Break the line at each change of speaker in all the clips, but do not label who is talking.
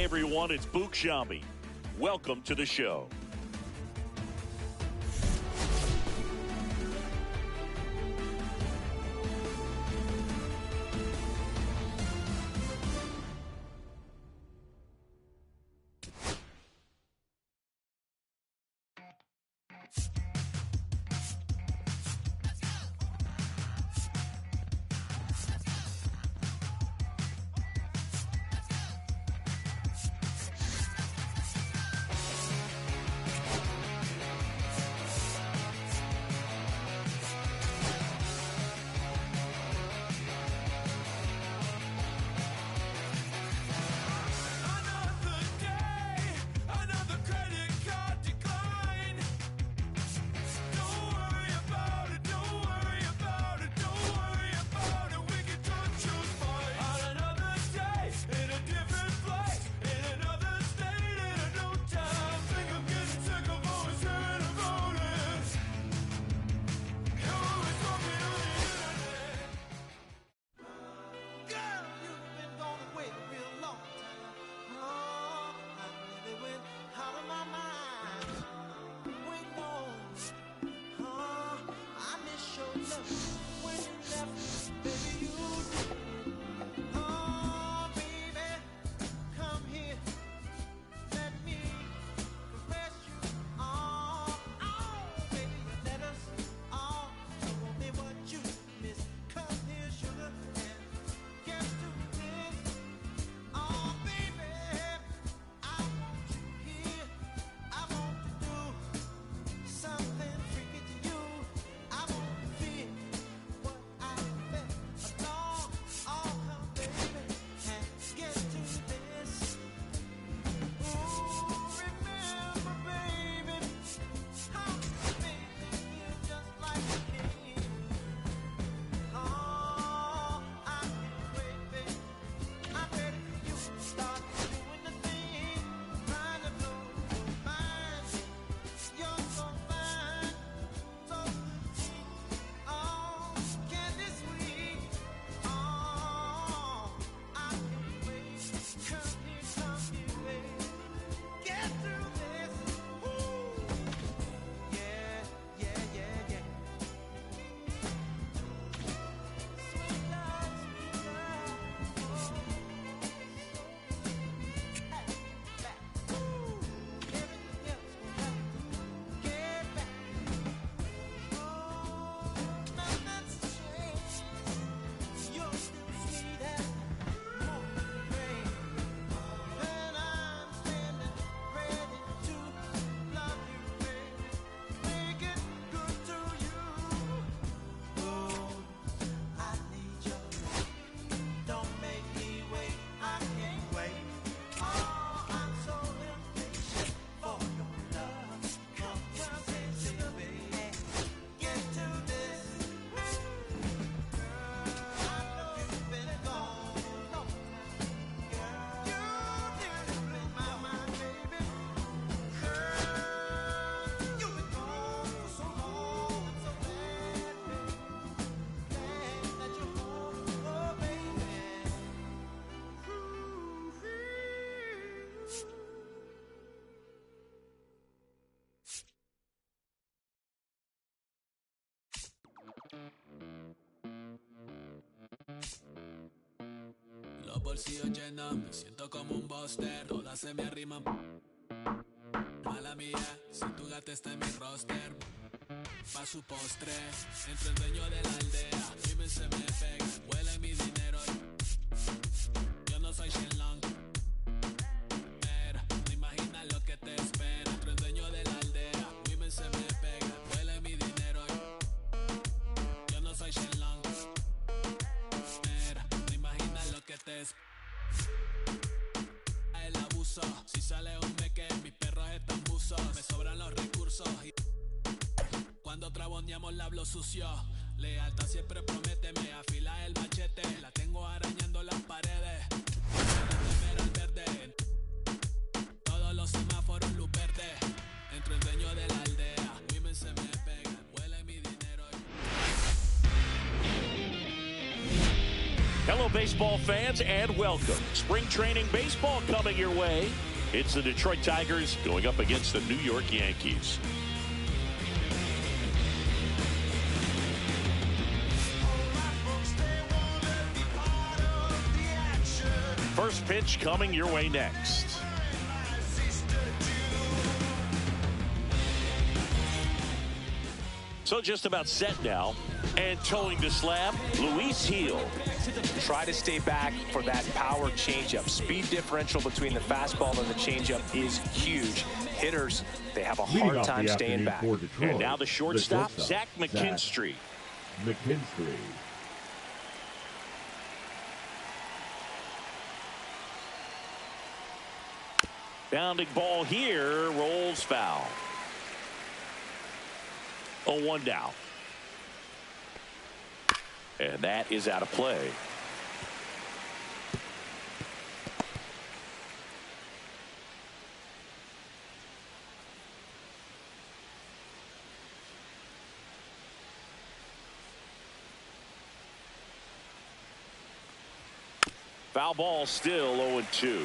everyone, it's Boog Sciambi. Welcome to the show.
Los bolsillos llenos, me siento como un buster. Todas se me arriman. Mala mía, si tu gata está en mi roster. Pa' su postre, entre el dueño de la aldea. Dime se me pega, huele mi dinero. Yo no soy Shenlong. Mira, no imaginas lo que te espera. Entre el dueño de la aldea. Women se me pega, huele mi dinero. Yo no soy Shenlong. Mira, no imaginas lo que te espera. El abuso, si sale un meque, mis perros están buzos. Me sobran los recursos y cuando traboneamos la hablo sucio. Lealtad siempre prométeme, afila el machete. La tengo arañando las paredes. Temer al verde. Todos los semáforos luz verde. Entro el dueño de la aldea. Women se me pegan, huele mi dinero.
Hello, baseball fans, and welcome. Spring training baseball coming your way. It's the Detroit Tigers going up against the New York Yankees. First pitch coming your way next. So just about set now. And towing the slab, Luis Gil.
Try to stay back for that power changeup. Speed differential between the fastball and the changeup is huge. Hitters, they have a hard time staying back.
And now the shortstop, Zach McKinstry. Bounding ball here, rolls foul. 0-1 down. And that is out of play. Foul ball, still 0-2.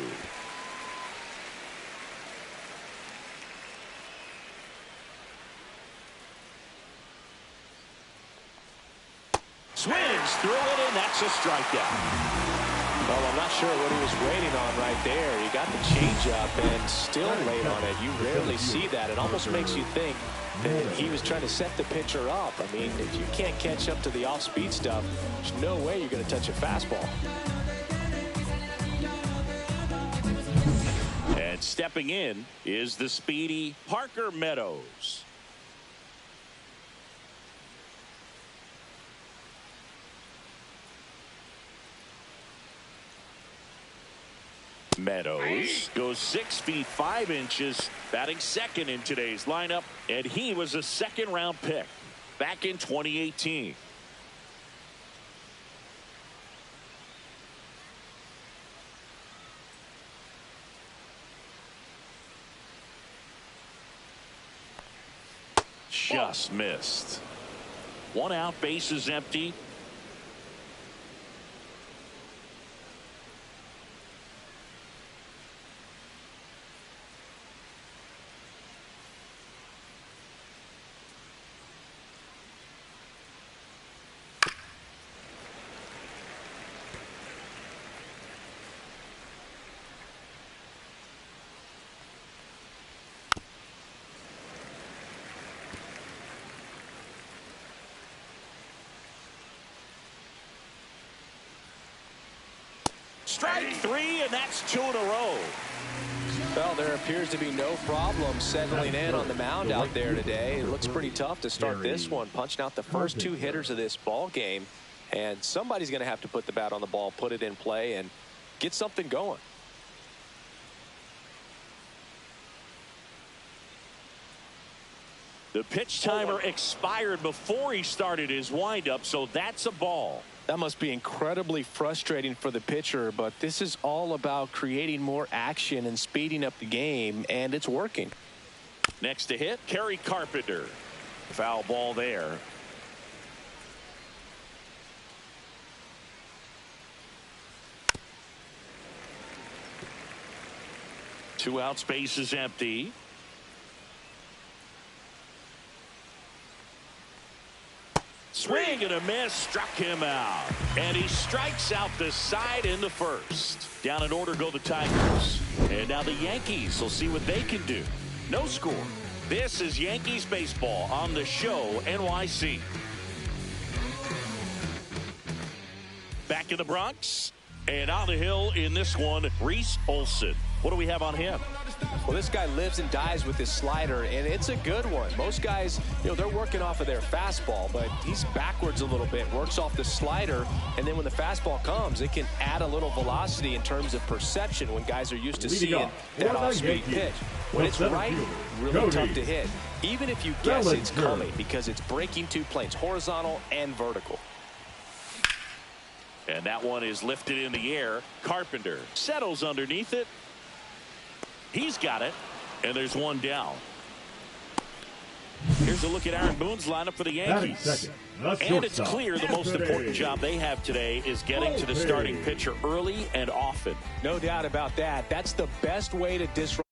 Swings through it, and that's a strikeout.
Well, I'm not sure what he was waiting on right there. He got the changeup and still late on it. You rarely see that. It almost makes you think that he was trying to set the pitcher up. I mean, if you can't catch up to the off-speed stuff, there's no way you're going to touch a fastball.
And stepping in is the speedy Parker Meadows. Meadows goes 6 feet 5 inches, batting second in today's lineup, and he was a second-round pick back in 2018. Just missed. 1 out, bases empty. Strike 3, and that's 2 in a row.
Well, there appears to be no problem settling in on the mound out there today. It looks pretty tough to start this one, punching out the first 2 hitters of this ball game. And somebody's going to have to put the bat on the ball, put it in play, and get something going.
The pitch timer expired before he started his windup, so that's a ball.
That must be incredibly frustrating for the pitcher, but this is all about creating more action and speeding up the game, and it's working.
Next to hit, Kerry Carpenter. Foul ball there. Two outs, base is empty. Swing and a miss, struck him out. And he strikes out the side in the first. Down in order go the Tigers. And now the Yankees will see what they can do. No score. This is Yankees baseball on the show NYC. Back in the Bronx. And on the hill in this one, Reese Olson. What do we have on him?
Well, this guy lives and dies with his slider, and it's a good one. Most guys, they're working off of their fastball, but he's backwards a little bit, works off the slider, and then when the fastball comes, it can add a little velocity in terms of perception when guys are used to seeing that off-speed pitch. When it's right, really tough to hit, even if you guess it's coming, because it's breaking 2 planes, horizontal and vertical.
And that one is lifted in the air. Carpenter settles underneath it. He's got it, and there's one down. Here's a look at Aaron Boone's lineup for the Yankees. And it's clear the most important job they have today is getting to the starting pitcher early and often.
No doubt about that. That's the best way to disrupt.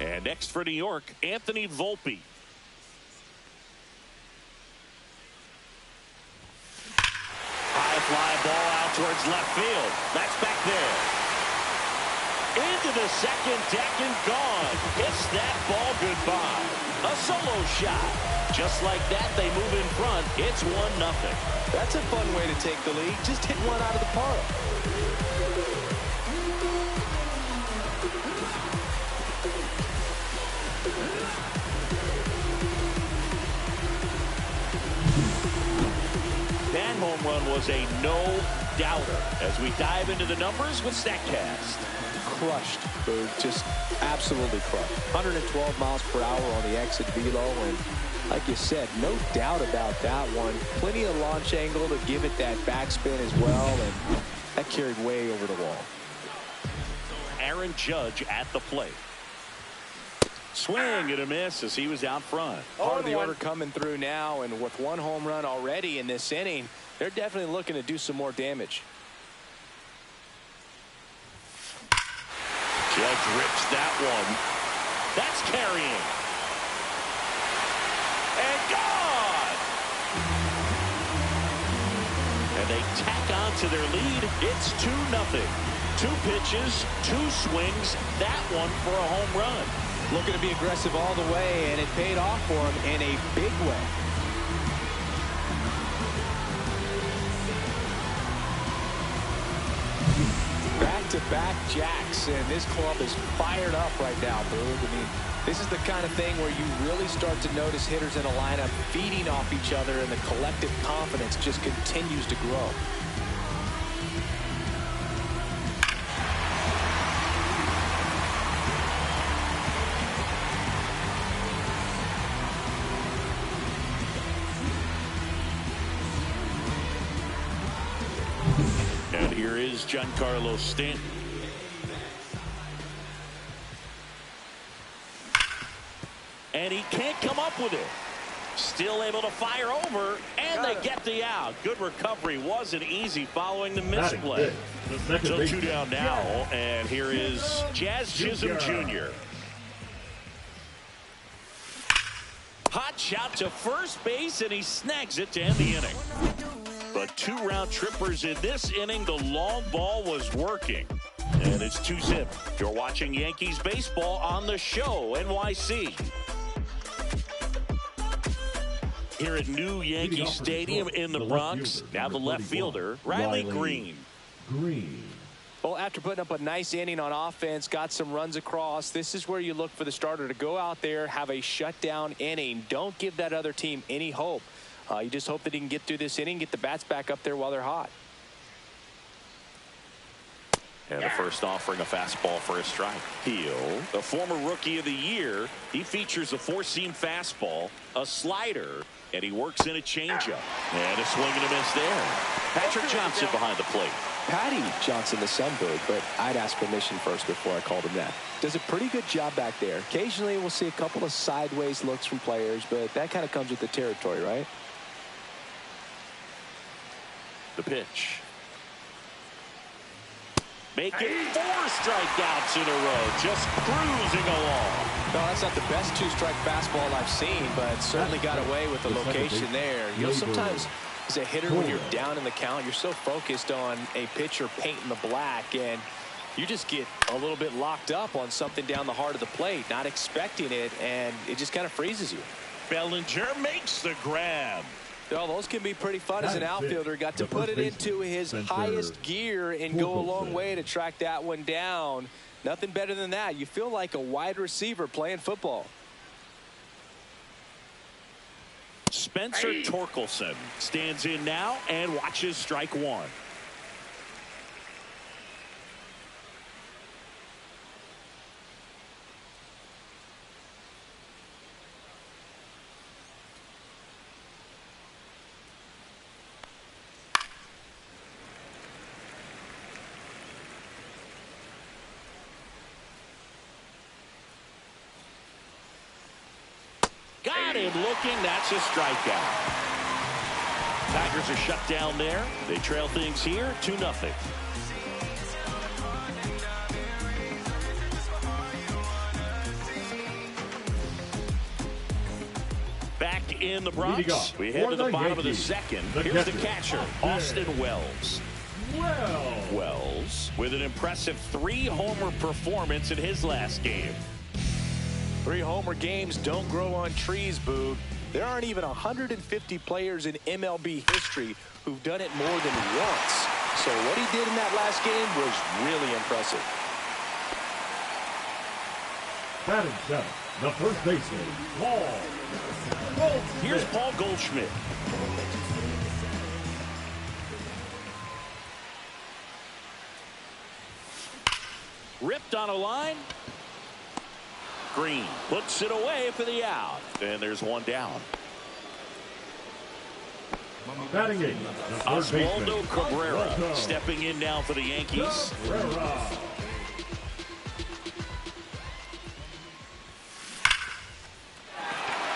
And next for New York, Anthony Volpe. High fly ball out towards left field. That's back there. Into the second deck and gone. Kiss that ball goodbye. A solo shot. Just like that, they move in front. It's 1-0.
That's a fun way to take the lead. Just hit one out of the park.
That home run was a no-doubter as we dive into the numbers with StatCast.
Crushed, Boog. Just absolutely crushed. 112 miles per hour on the exit velo, and like you said, no doubt about that one. Plenty of launch angle to give it that backspin as well, and that carried way over the wall.
Aaron Judge at the plate. Swing and a miss as he was out front.
Part of the order coming through now, and with one home run already in this inning, they're definitely looking to do some more damage.
Judge rips that one. That's carrying. And gone! And they tack on to their lead. It's 2-0. 2 pitches, 2 swings, that one for a home run.
Looking to be aggressive all the way, and it paid off for him in a big way. Back-to-back jacks, and this club is fired up right now, Boog. I mean, this is the kind of thing where you really start to notice hitters in a lineup feeding off each other, and the collective confidence just continues to grow.
And here is Giancarlo Stanton. And he can't come up with it. Still able to fire over, and they get the out. Good recovery. Wasn't easy following the misplay. So 2 down now, and here is Jazz Chisholm Jr. Hot shot to first base, and he snags it to end the inning. But 2 round trippers in this inning. The long ball was working. And it's 2-zip. You're watching Yankees baseball on the show, NYC. Here at New Yankee Stadium in the Bronx, now the left fielder, Riley Green.
Well, after putting up a nice inning on offense, got some runs across, this is where you look for the starter to go out there, have a shutdown inning. Don't give that other team any hope. You just hope that he can get through this inning, get the bats back up there while they're hot.
And the first offering a fastball for a strike. Hill, the former rookie of the year, he features a four-seam fastball, a slider, and he works in a changeup. And a swing and a miss there. Patrick Johnson behind the plate.
Patty Johnson, the Sunbird, but I'd ask permission first before I called him that. Does a pretty good job back there. Occasionally we'll see a couple of sideways looks from players, but that kind of comes with the territory, right?
The pitch. Making 4 strikeouts in a row, just cruising along.
No, that's not the best two-strike fastball I've seen, but certainly got away with the location there. You know, sometimes as a hitter, when you're down in the count, you're so focused on a pitcher painting the black, and you just get a little bit locked up on something down the heart of the plate, not expecting it, and it just kind of freezes you.
Bellinger makes the grab.
Well, those can be pretty fun as an outfielder. Got to put it into his highest gear and go a long way to track that one down. Nothing better than that. You feel like a wide receiver playing football.
Spencer Torkelson stands in now and watches strike one. Got him looking. That's a strikeout. Tigers are shut down there. They trail things here 2-0. Back in the Bronx. We head to the bottom of the second. Here's the catcher, Austin Wells. Wells with an impressive 3-homer performance in his last game.
3 homer games don't grow on trees, Boog. There aren't even 150 players in MLB history who've done it more than once. So what he did in that last game was really impressive.
Batting 7, the first baseman, Paul Goldschmidt.
Here's Paul Goldschmidt. Ripped on a line. Green puts it away for the out. And there's one down.
Batting 8,
Oswaldo Cabrera stepping in now for the Yankees.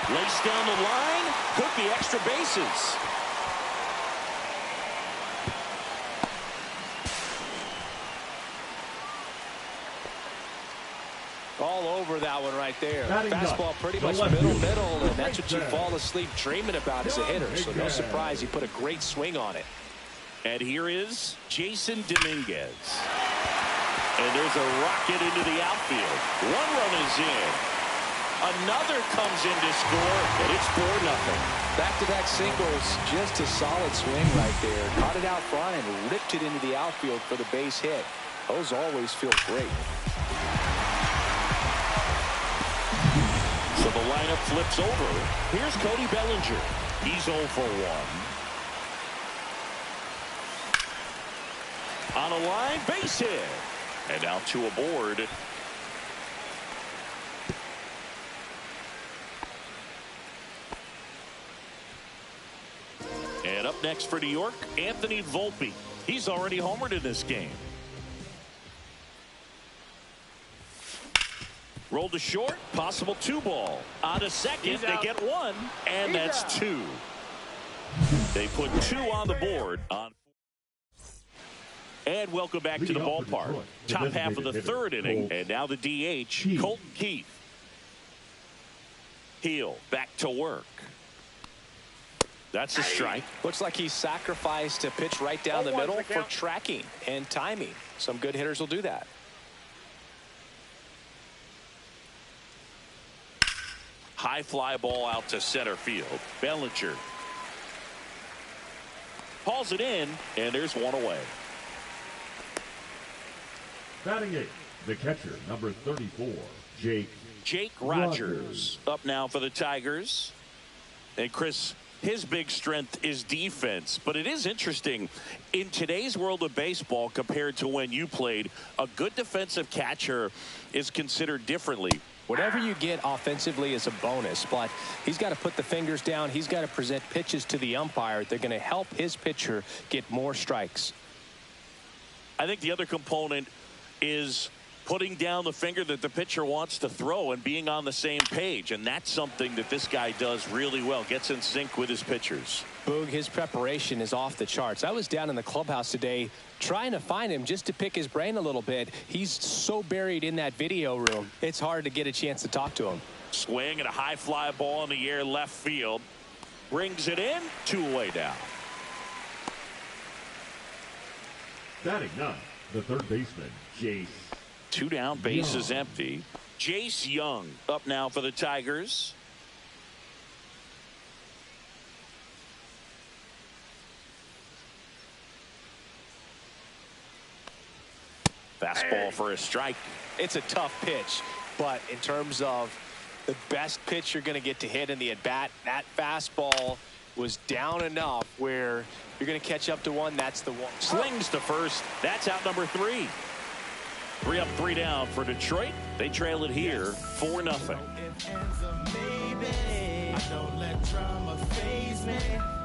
Laced down the line. Could be extra bases.
All over that one right there.
Batting
fastball pretty much middle, and that's what you fall asleep dreaming about as a hitter. So no surprise, he put a great swing on it.
And here is Jason Dominguez. And there's a rocket into the outfield. 1 run is in. Another comes in to score, and it's 4-0.
Back-to-back singles, just a solid swing right there. Caught it out front and ripped it into the outfield for the base hit. Those always feel great.
So the lineup flips over. Here's Cody Bellinger. He's 0 for 1. On a line, base hit. And now 2 aboard. And up next for New York, Anthony Volpe. He's already homered in this game. Rolled to short, possible 2-ball. On to second, they get 1, and that's 2. They put 2 on the board. And welcome back to the ballpark. Top half of the 3rd inning, and now the DH, Colton Keith. Heel back to work. That's a strike.
Looks like he sacrificed a pitch right down the middle for tracking and timing. Some good hitters will do that.
High fly ball out to center field. Bellinger hauls it in, and there's one away.
Batting 8, the catcher, number 34, Jake
Rogers up now for the Tigers. And Chris, his big strength is defense, but it is interesting in today's world of baseball compared to when you played. A good defensive catcher is considered differently.
Whatever you get offensively is a bonus, but he's got to put the fingers down. He's got to present pitches to the umpire. They're going to help his pitcher get more strikes.
I think the other component is putting down the finger that the pitcher wants to throw and being on the same page. And that's something that this guy does really well. Gets in sync with his pitchers.
Boog, his preparation is off the charts. I was down in the clubhouse today trying to find him just to pick his brain a little bit. He's so buried in that video room, it's hard to get a chance to talk to him.
Swing and a high fly ball in the air left field. Brings it in, 2 away now.
Batting 9, the third baseman, Jace
2 down, bases
Young.
empty. Jace Young up now for the Tigers. Fastball for a strike.
It's a tough pitch, but in terms of the best pitch you're going to get to hit in the at-bat, that fastball was down enough where you're going to catch up to one. That's the one.
Slings to first. That's out number 3. 3 up, 3 down for Detroit. They trail it here 4-0.
Don't let drama faze me.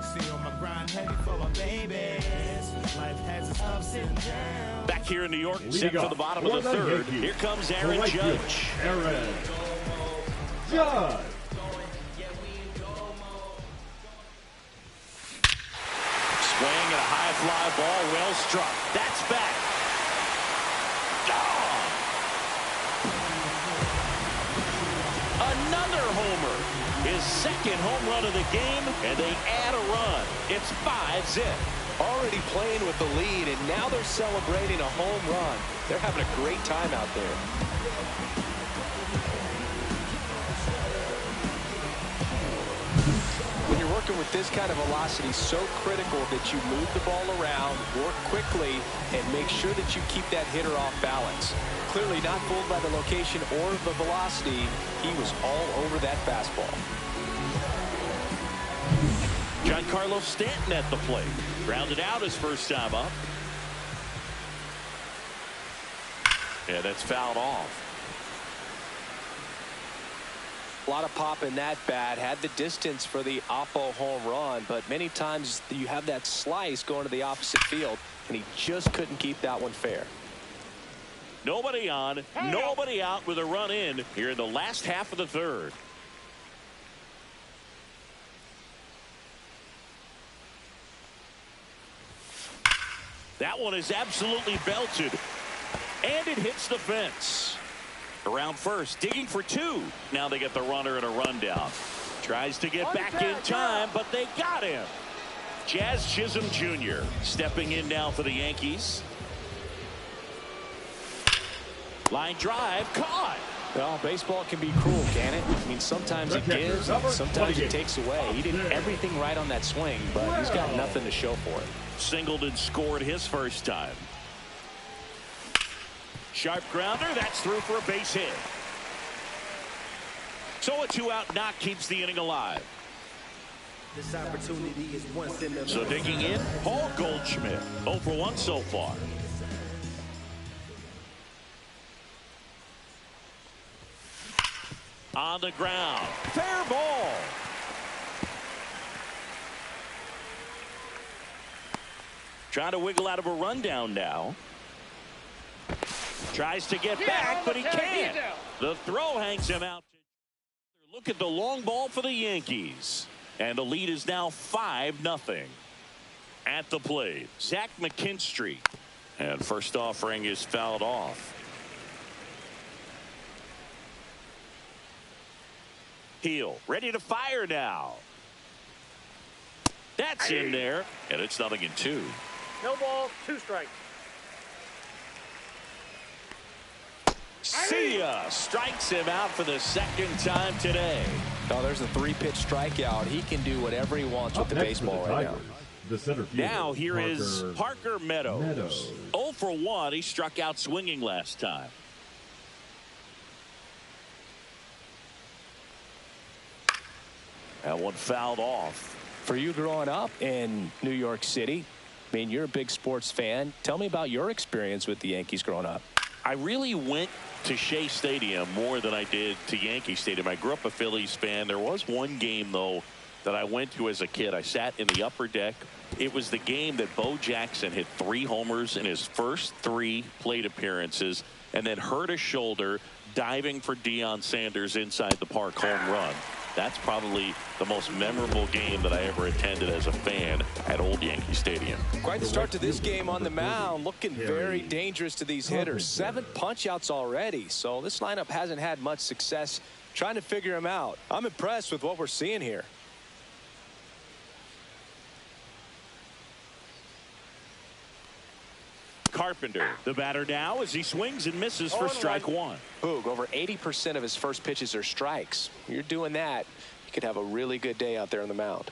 See on my grind heavy for my babies. Life has its ups and downs.
Back here in New York,
Leading
set for
off
the bottom
for
of the
the
third.
Yankees,
Here comes
the
Aaron
right fielder,
Judge.
Aaron Judge.
Swing and a high fly ball, well struck. That's back. Gone. Another homer. His second home run of the game, and they add a run. It's 5-zip.
Already playing with the lead, and now they're celebrating a home run. They're having a great time out there. When you're working with this kind of velocity, so critical that you move the ball around, work quickly, and make sure that you keep that hitter off balance. Clearly not fooled by the location or the velocity. He was all over that fastball.
Giancarlo Stanton at the plate. Grounded out his first time up. And it's fouled off.
A lot of pop in that bat. Had the distance for the Oppo home run, but many times you have that slice going to the opposite field, and he just couldn't keep that one fair.
Nobody on, nobody out with a run in here in the last half of the third. That one is absolutely belted. And it hits the fence. Around first, digging for 2. Now they get the runner and a rundown. Tries to get back in time, but they got him. Jazz Chisholm Jr. stepping in now for the Yankees. Line drive, caught.
Well, baseball can be cruel, can it? I mean, sometimes it gives, and sometimes it takes away. He did everything right on that swing, but he's got nothing to show for it.
Singleton scored his first time. Sharp grounder, that's through for a base hit. So a 2-out knock keeps the inning alive.
This opportunity is once in the
So digging in, Paul Goldschmidt, 0 for 1 so far. On the ground, fair ball. Trying to wiggle out of a rundown now. Tries to get back, but he can't. The throw hangs him out. Look at the long ball for the Yankees. And the lead is now 5-0. At the plate, Zach McKinstry. And first offering is fouled off. Heel ready to fire now. That's in there, and it's 0-2.
No ball, 2 strikes.
See ya. Strikes him out for the second time today.
Oh, there's a 3-pitch strikeout. He can do whatever he wants with the baseball right now.
The center fielder,
Now here is Parker Meadows. 0 for 1. He struck out swinging last time. That one fouled off.
For you growing up in New York City, I mean, you're a big sports fan. Tell me about your experience with the Yankees growing up.
I really went to Shea Stadium more than I did to Yankee Stadium. I grew up a Phillies fan. There was one game, though, that I went to as a kid. I sat in the upper deck. It was the game that Bo Jackson hit 3 homers in his first 3 plate appearances and then hurt his shoulder diving for Deion Sanders inside the park home run. That's probably the most memorable game that I ever attended as a fan at Old Yankee Stadium.
Quite the start to this game on the mound. Looking very dangerous to these hitters. 7 punch-outs already. So this lineup hasn't had much success trying to figure him out. I'm impressed with what we're seeing here.
Carpenter, the batter now, as he swings and misses for strike 1.
Boog, over 80% of his first pitches are strikes. You're doing that, you could have a really good day out there on the mound.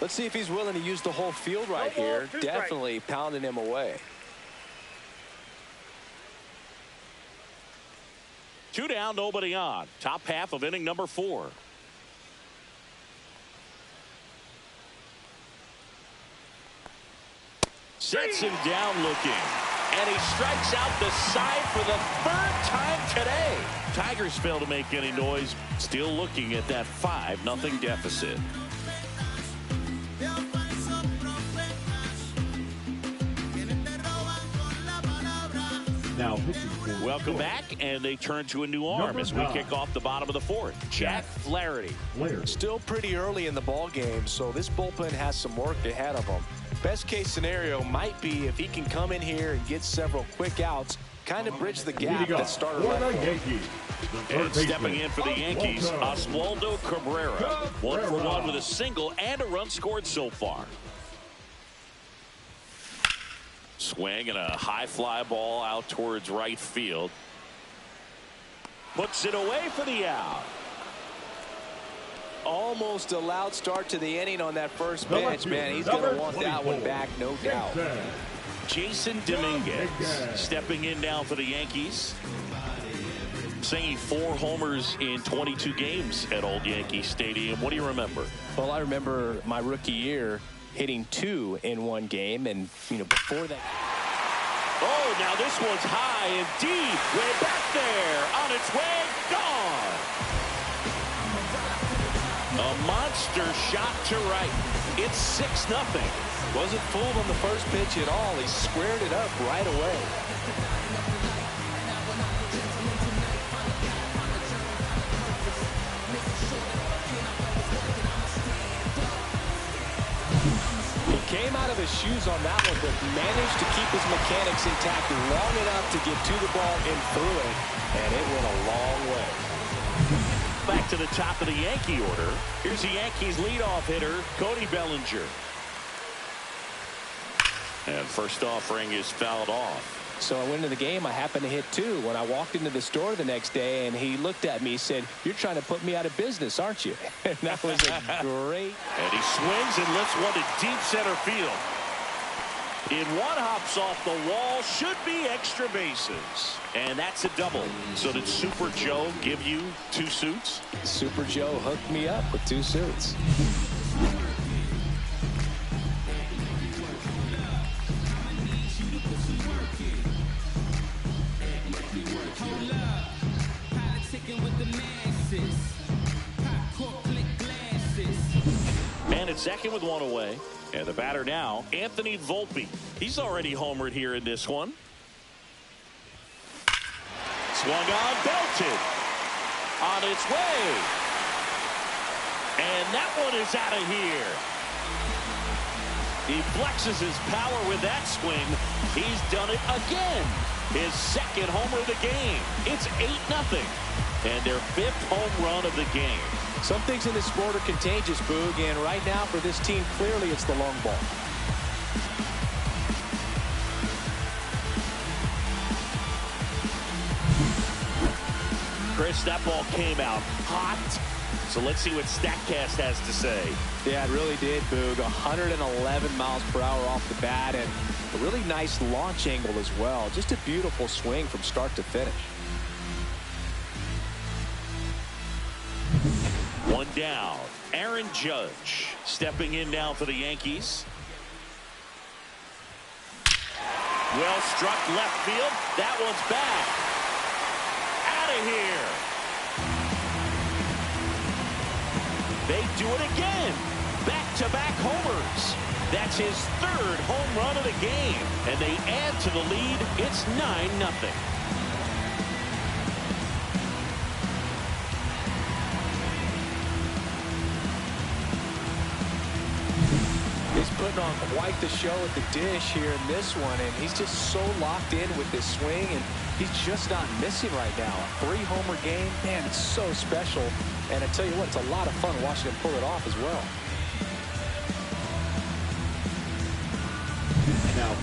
Let's see if he's willing to use the whole field right here. Definitely pounding him away.
2 down, nobody on. Top half of inning number 4. Sets him down looking. And he strikes out the side for the 3rd time today. Tigers fail to make any noise. Still looking at that 5-0 deficit.
Now,
welcome back, and they turn to a new arm as we kick off the bottom of the 4th. Jack Flaherty.
Still pretty early in the ball game, so this bullpen has some work ahead of them. Best case scenario might be if he can come in here and get several quick outs, kind of bridge the gap that started right.
And stepping in for the Yankees, Oswaldo Cabrera. 1 for 1 with a single and a run scored so far. Swing and a high fly ball out towards right field. Puts it away for the out.
Almost a loud start to the inning on that first pitch, man. He's going to want that one back, no doubt.
Jason Dominguez stepping in now for the Yankees. Singing 4 homers in 22 games at Old Yankee Stadium. What do you remember?
Well, I remember my rookie year hitting 2 in one game, and before that.
Oh, now this one's high and deep, way back there, on its way, gone. A monster shot to right. It's 6-0.
Wasn't fooled on the first pitch at all. He squared it up right away. Came out of his shoes on that one, but managed to keep his mechanics intact long enough to get to the ball and through it, and it went a long way.
Back to the top of the Yankee order. Here's the Yankees leadoff hitter, Cody Bellinger. And first offering is fouled off.
So I went into the game. I happened to hit 2 when I walked into the store the next day, and he looked at me and said, "You're trying to put me out of business, aren't you?" And that was a great.
And he swings and lifts one to deep center field. In one, hops off the wall, should be extra bases. And that's a double. So did Super Joe give you 2 suits?
Super Joe hooked me up with 2 suits.
And it's second with 1 away. And the batter now, Anthony Volpe. He's already homered here in this one. Swung on, belted. On its way. And that one is out of here. He flexes his power with that swing. He's done it again. His 2nd homer of the game. It's 8-0. And their 5th home run of the game.
Some things in this sport are contagious, Boog, and right now for this team, clearly it's the long ball.
Chris, that ball came out hot. So let's see what StatCast has to say.
Yeah, it really did, Boog. 111 miles per hour off the bat, and a really nice launch angle as well. Just a beautiful swing from start to finish.
One down. Aaron Judge stepping in now for the Yankees. Well struck left field. That one's back. Out of here. They do it again. Back-to-back homers. That's his third home run of the game. And they add to the lead. It's 9-0.
He's putting on quite the show at the dish here in this one, and he's just so locked in with this swing, and he's just not missing right now. A 3-homer game, man, it's so special. And I tell you what, it's a lot of fun watching him pull it off as well.
Now,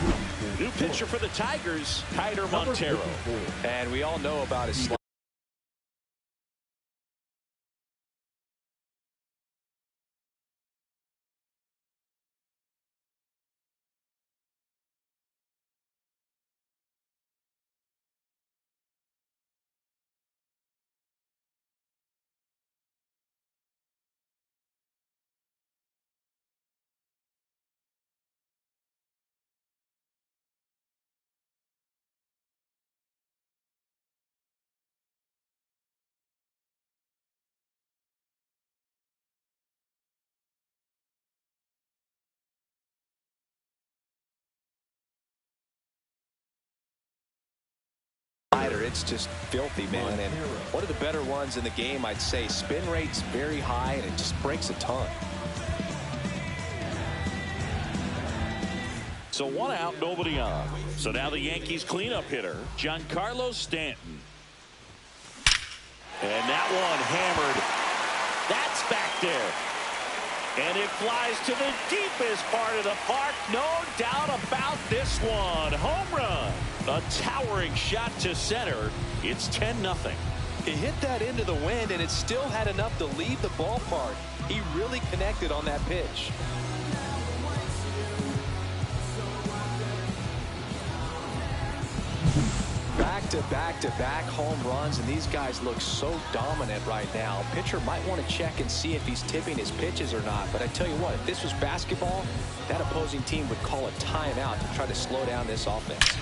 New pitcher for the Tigers, Keider Montero.
And we all know about his slide. It's just filthy, man. And one of the better ones in the game, I'd say. Spin rate's very high, and it just breaks a ton.
So 1 out, nobody on. So now the Yankees cleanup hitter, Giancarlo Stanton. And that one hammered. That's back there. And it flies to the deepest part of the park. No doubt about this one. Home run. A towering shot to center. It's 10-0.
He hit that into the wind, and it still had enough to leave the ballpark. He really connected on that pitch. Back-to-back-to-back home runs, and these guys look so dominant right now. Pitcher might want to check and see if he's tipping his pitches or not. But I tell you what, if this was basketball, that opposing team would call a timeout to try to slow down this offense.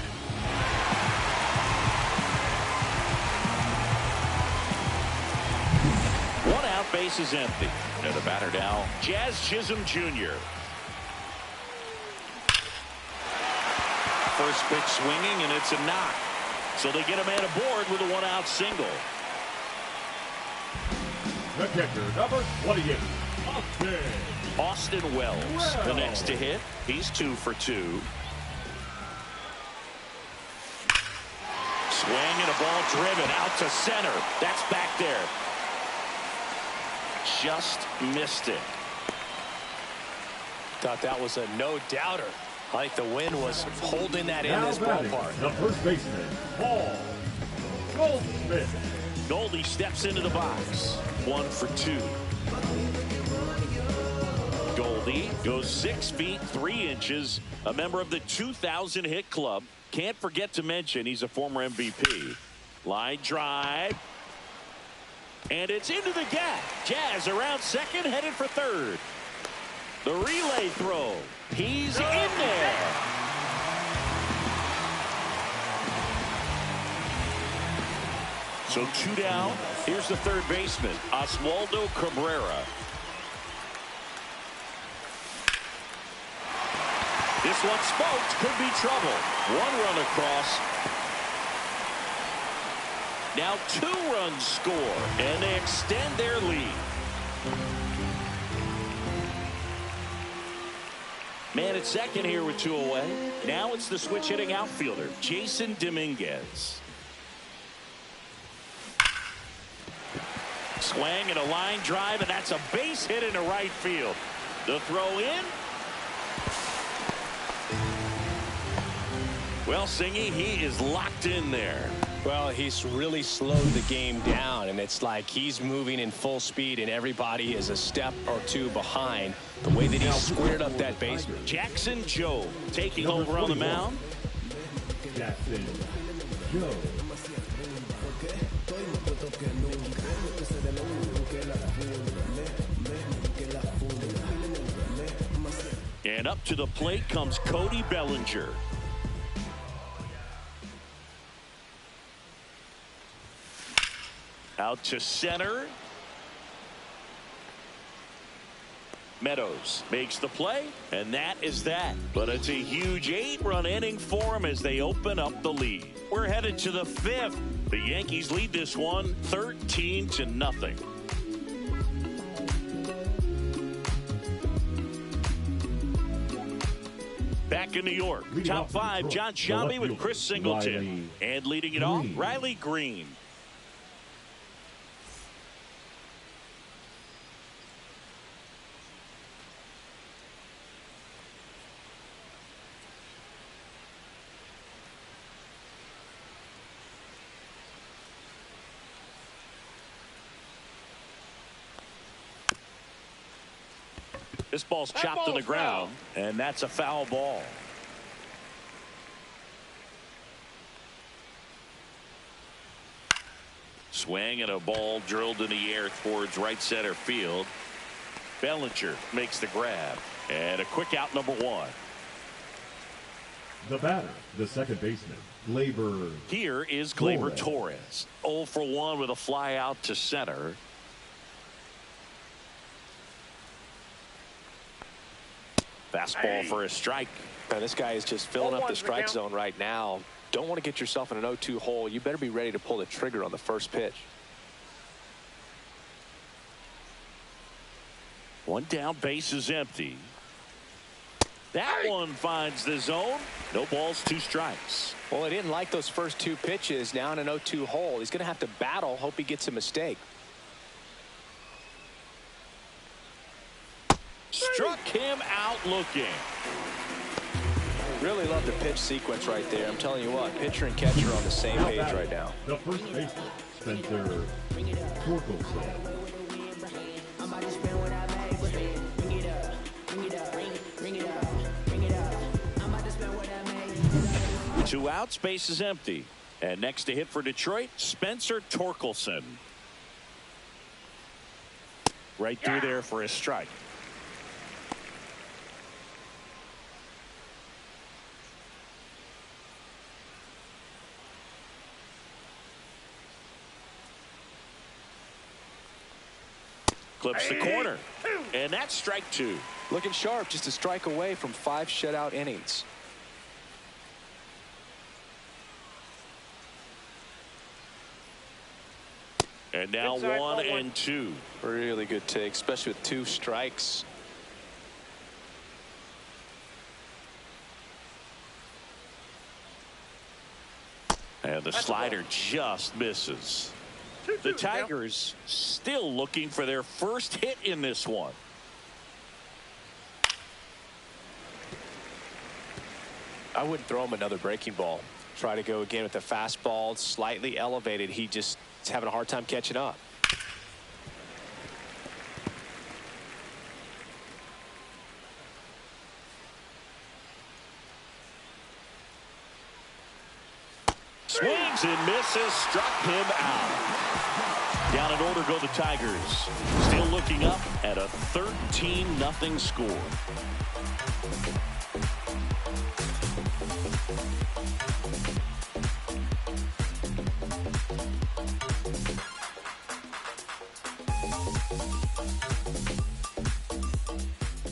1 out, base is empty. And the batter now, Jazz Chisholm Jr. First pitch swinging, and it's a knock. So they get a man aboard with a 1-out single.
the catcher, number 28,
Austin Wells, the next to hit. He's 2 for 2. Swing and a ball driven out to center. That's back there. Just missed it.
Thought that was a no-doubter. I think the wind was holding that in this ballpark.
The first baseman, Paul Goldschmidt.
Goldie steps into the box. 1 for 2. Goldie goes 6 feet 3 inches. A member of the 2000 hit club. Can't forget to mention he's a former MVP. Line drive. And it's into the gap. Jazz around second, headed for third. The relay throw. He's in there. So 2 down. Here's the third baseman, Oswaldo Cabrera. This one smoked. Could be trouble. 1 run across. Now 2 runs score, and they extend their lead. Man at second here with 2 away. Now it's the switch hitting outfielder, Jason Dominguez. Swing and a line drive, and that's a base hit into right field. The throw in. Well, Singy, he is locked in there.
Well, he's really slowed the game down, and it's like he's moving in full speed, and everybody is a step or two behind the way that he squared up that base.
Jackson Jobe taking over on the mound.
Jackson Jobe.
And up to the plate comes Cody Bellinger. Out to center. Meadows makes the play, and that is that. But it's a huge 8-run inning for him as they open up the lead. We're headed to the 5th. The Yankees lead this one 13-0. Back in New York, top 5, John Sciambi with Chris Singleton. And leading it off, Riley Green. This ball's chopped to the ground, and that's a foul ball. Swing and a ball drilled in the air towards right center field. Bellinger makes the grab, and a quick out, number 1.
The batter, the second baseman, Gleyber.
Here is Gleyber Torres. 0 for 1 with a fly out to center. Fastball for a strike.
Now, this guy is just filling up the strike zone right now. Don't want to get yourself in an 0-2 hole. You better be ready to pull the trigger on the first pitch.
One down, base is empty. That one finds the zone. No balls, 2 strikes.
Well, he didn't like those first 2 pitches. Now in an 0-2 hole, he's going to have to battle. Hope he gets a mistake.
Struck him out looking.
Really love the pitch sequence right there. I'm telling you what, pitcher and catcher are on the same page right now.
The first baseman, Spencer Torkelson.
Two outs, base is empty. And next to hit for Detroit, Spencer Torkelson. Right through there for a strike. Clips the corner. And that's strike 2.
Looking sharp, just a strike away from 5 shutout innings.
And now 1 and 2.
Really good take, especially with 2 strikes.
And the slider just misses. The Tigers still looking for their first hit in this one.
I wouldn't throw him another breaking ball. Try to go again with the fastball, slightly elevated. He just is having a hard time catching up.
Swings and misses, struck him out. Down in order go the Tigers. Still looking up at a 13-0 score.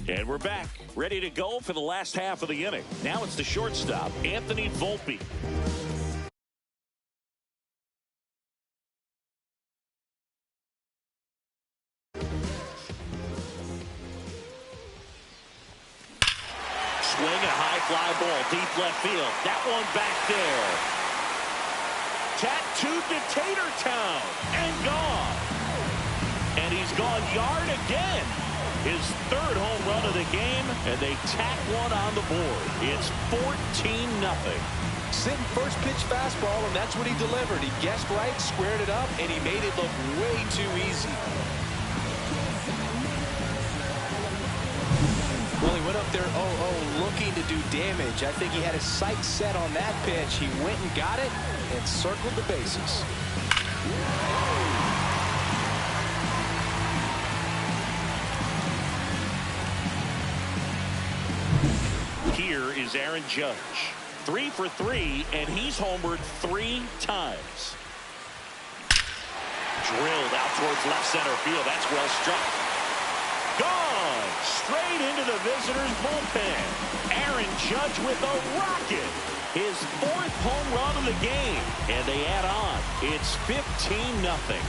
And we're back, ready to go for the last half of the inning. Now it's the shortstop, Anthony Volpe. Swing and a high fly ball, deep left field. That one back there. Tattooed to Tatertown and gone. And he's gone yard again. His 3rd home run of the game, and they tack one on the board. It's 14-0.
sitting first pitch fastball, and that's what he delivered. He guessed right, squared it up, and he made it look way too easy. Well, he went up there 0-0 looking to do damage. I think he had his sights set on that pitch. He went and got it and circled the bases.
Here is Aaron Judge. 3 for 3, and he's homered 3 times. Drilled out towards left center field. That's well struck. Gone straight into the visitors' bullpen. Aaron Judge with a rocket. His 4th home run of the game. And they add on. It's 15-0.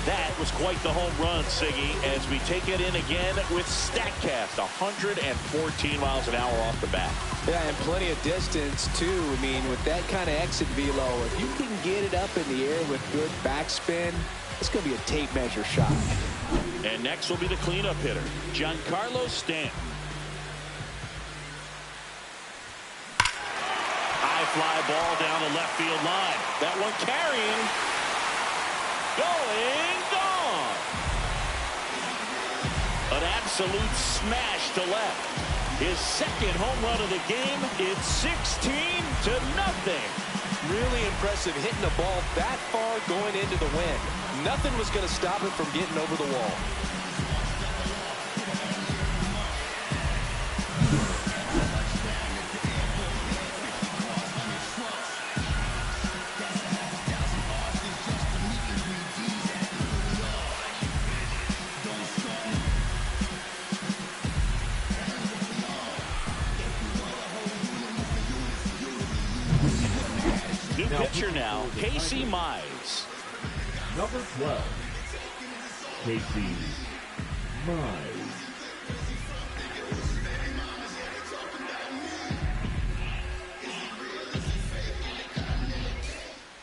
That was quite the home run, Siggy, as we take it in again with StatCast. 114 miles an hour off the bat.
Yeah, and plenty of distance, too. I mean, with that kind of exit velo, if you can get it up in the air with good backspin, it's going to be a tape measure shot.
And next will be the cleanup hitter, Giancarlo Stanton. High fly ball down the left field line. That one carrying. Going, gone. An absolute smash to left. His 2nd home run of the game. It's 16-0.
Really impressive hitting the ball that far going into the wind. Nothing was going to stop it from getting over the wall.
New pitcher now, Casey Mize.
Number 12, Casey Mize.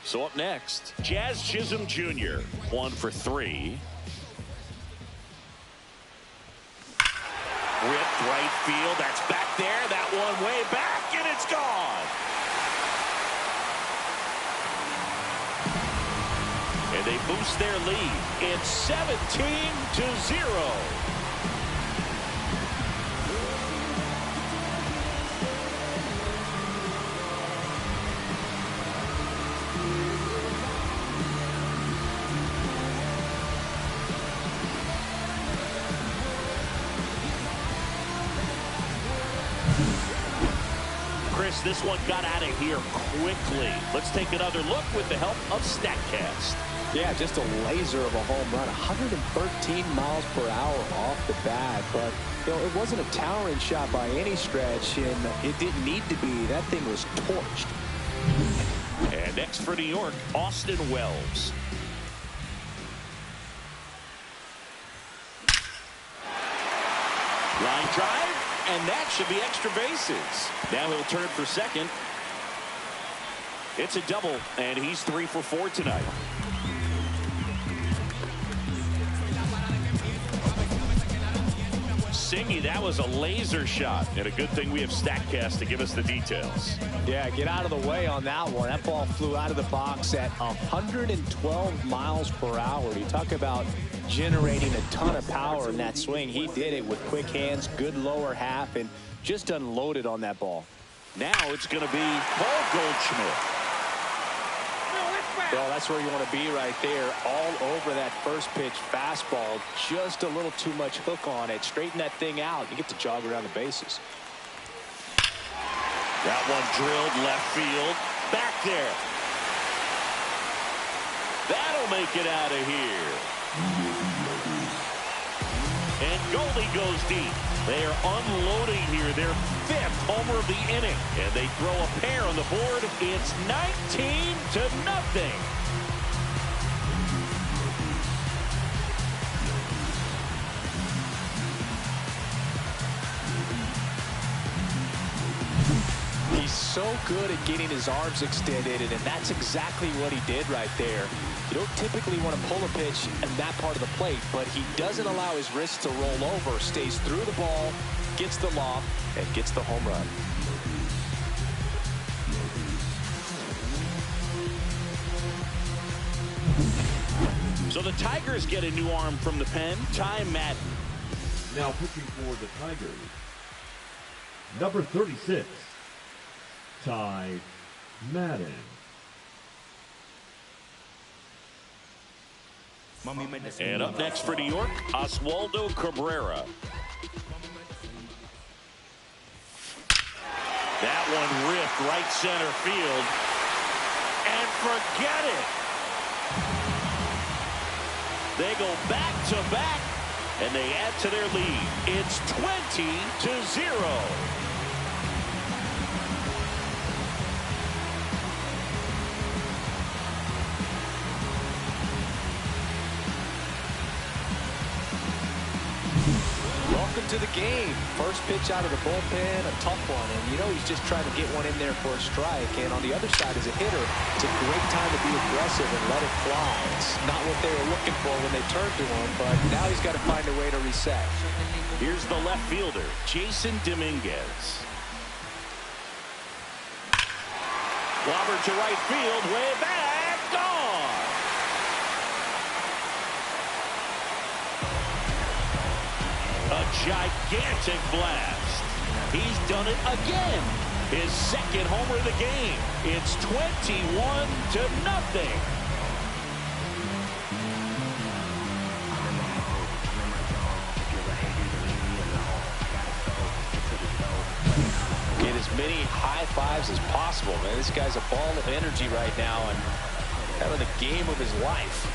So up next, Jazz Chisholm Jr. 1 for 3. Ripped right field. That's back there. That one way back, and it's gone. And they boost their lead. It's 17-0. Chris, this one got out of here quickly. Let's take another look with the help of StatCast.
Yeah, just a laser of a home run, 113 miles per hour off the bat. But, you know, it wasn't a towering shot by any stretch, and it didn't need to be. That thing was torched.
And next for New York, Austin Wells. Line drive, and that should be extra bases. Now he'll turn for second. It's a double, and he's 3 for 4 tonight. Singy, that was a laser shot, and a good thing we have StatCast to give us the details.
Yeah, get out of the way on that one. That ball flew out of the box at 112 miles per hour. You talk about generating a ton of power in that swing. He did it with quick hands, good lower half, and just unloaded on that ball.
Now it's going to be Paul Goldschmidt.
Well, that's where you want to be right there, all over that first pitch fastball. Just a little too much hook on it. Straighten that thing out. You get to jog around the bases.
That one drilled left field. Back there. That'll make it out of here. And Goldie goes deep. They are unloading here their 5th homer of the inning. And they throw a pair on the board. It's 19-0.
He's so good at getting his arms extended, and that's exactly what he did right there. You don't typically want to pull a pitch in that part of the plate, but he doesn't allow his wrist to roll over, stays through the ball, gets the lob, and gets the home run.
So the Tigers get a new arm from the pen, Ty Madden.
Now pitching for the Tigers, number 36, Ty Madden.
And up next for New York, Oswaldo Cabrera. That one ripped right center field. And forget it. They go back to back, and they add to their lead. It's 20-0.
Welcome to the game. First pitch out of the bullpen, a tough one. And you know he's just trying to get one in there for a strike. And on the other side, as a hitter, it's a great time to be aggressive and let it fly. It's not what they were looking for when they turned to him, but now he's got to find a way to reset.
Here's the left fielder, Jason Dominguez. Clobbered to right field, way back, gone. A gigantic blast. He's done it again. His second homer of the game. It's 21-0.
Get as many high fives as possible, man. This guy's a ball of energy right now and having the game of his life.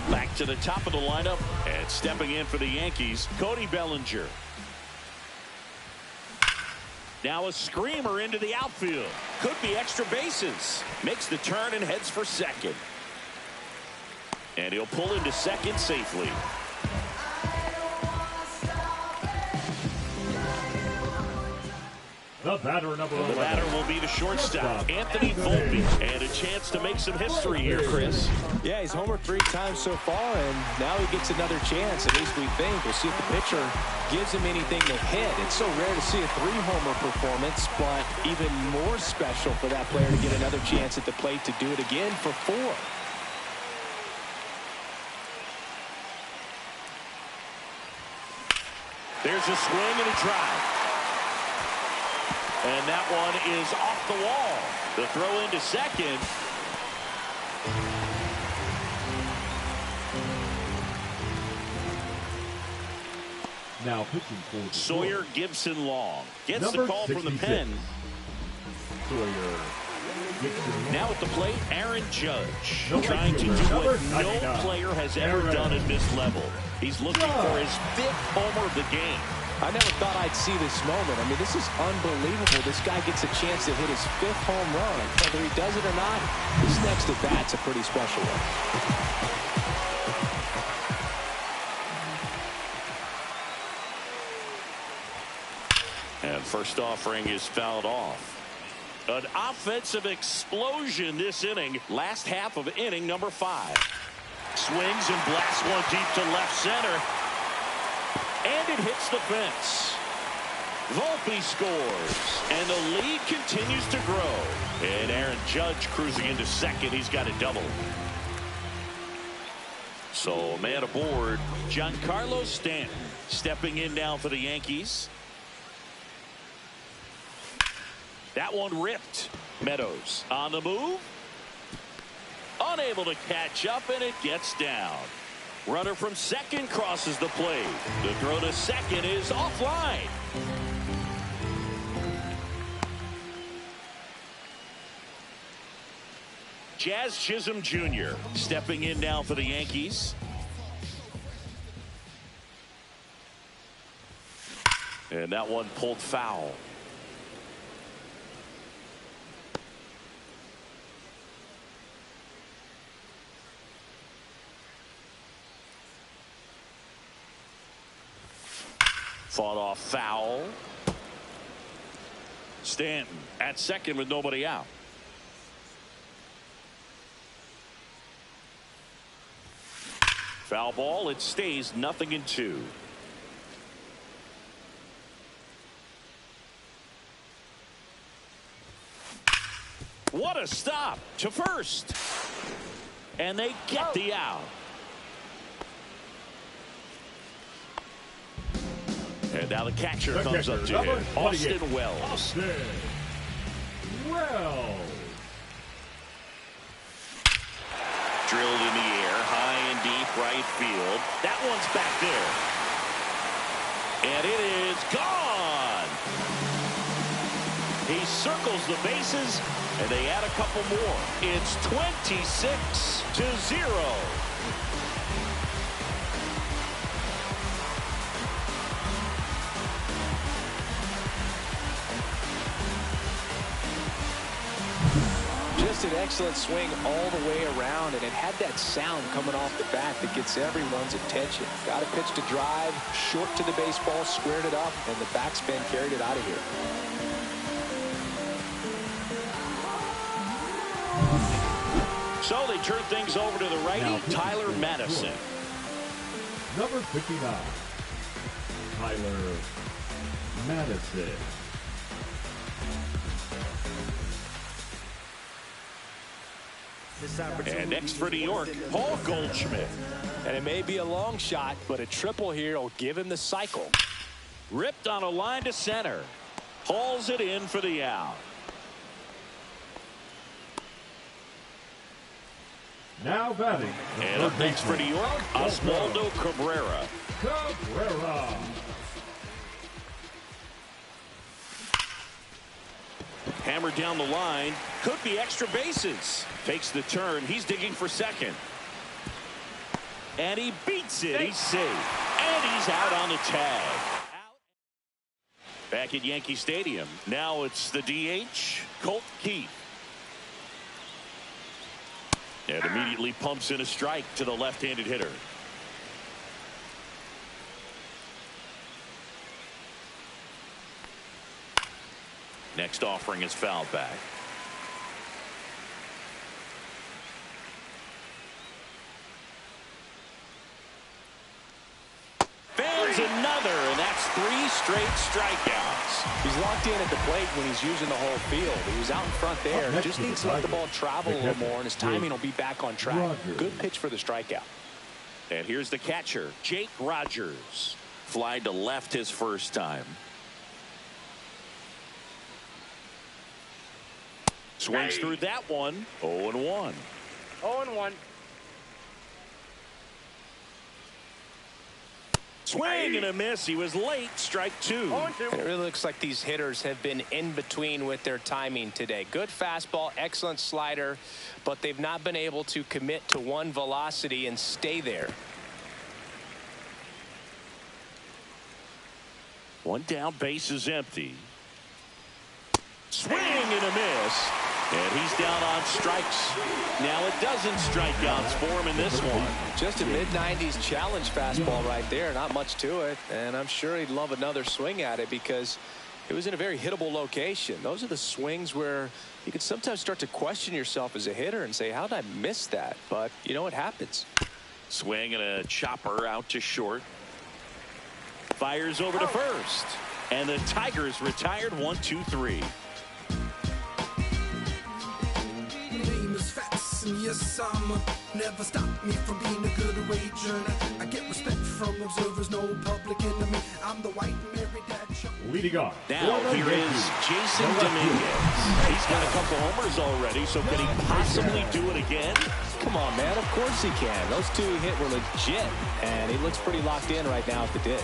Back to the top of the lineup and stepping in for the Yankees, Cody Bellinger. Now a screamer into the outfield. Could be extra bases. Makes the turn and heads for second. And he'll pull into second safely.
The batter, number 11.
The batter will be the shortstop, Anthony Volpe. And a chance to make some history here, Chris.
Yeah, he's homered 3 times so far, and now he gets another chance, at least we think. We'll see if the pitcher gives him anything to hit. It's so rare to see a 3-homer performance, but even more special for that player to get another chance at the plate to do it again for 4.
There's a swing and a drive. And that one is off the wall. The throw into second.
Now pitching for the
Sawyer Gibson Long gets
number
the call
66.
from the pen.
Sawyer Gibson.
Now at the plate, Aaron Judge,
No
trying to do
number
what no
99.
player has ever
Aaron.
done at this level. He's looking for his 5th homer of the game.
I never thought I'd see this moment. I mean, this is unbelievable. This guy gets a chance to hit his 5th home run. Whether he does it or not, this next at bat's a pretty special one.
And first offering is fouled off. An offensive explosion this inning. Last half of inning number 5. Swings and blasts one deep to left center. And it hits the fence. Volpe scores. And the lead continues to grow. And Aaron Judge cruising into second. He's got a double. So a man aboard, Giancarlo Stanton stepping in now for the Yankees. That one ripped. Meadows on the move. Unable to catch up, and it gets down. Runner from second crosses the plate. The throw to second is offline. Jazz Chisholm Jr. stepping in now for the Yankees. And that one pulled foul. Fought off foul. Stanton at second with nobody out. Foul ball. It stays 0-2. What a stop to first. And they get the out. And now the catcher comes up to him. Austin Wells.
Austin Wells.
Drilled in the air, high and deep right field. That one's back there. And it is gone. He circles the bases, and they add a couple more. It's 26-0.
Just an excellent swing all the way around, and it had that sound coming off the bat that gets everyone's attention. Got a pitch to drive, short to the baseball, squared it up, and the backspin carried it out of here.
So they turn things over to the righty, Tyler Madison.
Number 59, Tyler Madison.
And next for New York, Paul Goldschmidt.
And it may be a long shot, but a triple here will give him the cycle.
Ripped on a line to center. Hauls it in for the out.
Now batting.
And up next for New York, Oswaldo Cabrera.
Cabrera.
Hammered down the line. Could be extra bases. Takes the turn. He's digging for second. And he beats it. He's safe. And he's out on the tag. Back at Yankee Stadium. Now it's the DH, Colt Keith. And immediately pumps in a strike to the left-handed hitter. Next offering is fouled back. Fans another, and that's 3 straight strikeouts.
He's locked in at the plate when he's using the whole field. He was out in front there. Just needs to let the ball travel a little more, and his timing will be back on track. Good pitch for the strikeout.
And here's the catcher, Jake Rogers. Fly to left his first time. Swings through that one. 0-1.
0-1.
Swing and a miss. He was late. Strike 2.
0-2.
It really looks like these hitters have been in between with their timing today. Good fastball, excellent slider, but they've not been able to commit to one velocity and stay there.
One down, base is empty. Swing and a miss. And he's down on strikes. Now it doesn't strikeouts for him in this one.
Just a mid-90s challenge fastball right there. Not much to it. And I'm sure he'd love another swing at it because it was in a very hittable location. Those are the swings where you can sometimes start to question yourself as a hitter and say, how did I miss that? But, you know, it happens.
Swing and a chopper out to short. Fires over to first. And the Tigers retired 1-2-3.
Yes, never stop me from being a good wager. I get respect from observers, no public enemy. I'm the white Mary Dad Chuck.
Leading off.
Now here is Jason Dominguez. He's got a couple homers already, so can he possibly do it again?
Come on, man. Of course he can. Those two he hit were legit, and he looks pretty locked in right now at the ditch.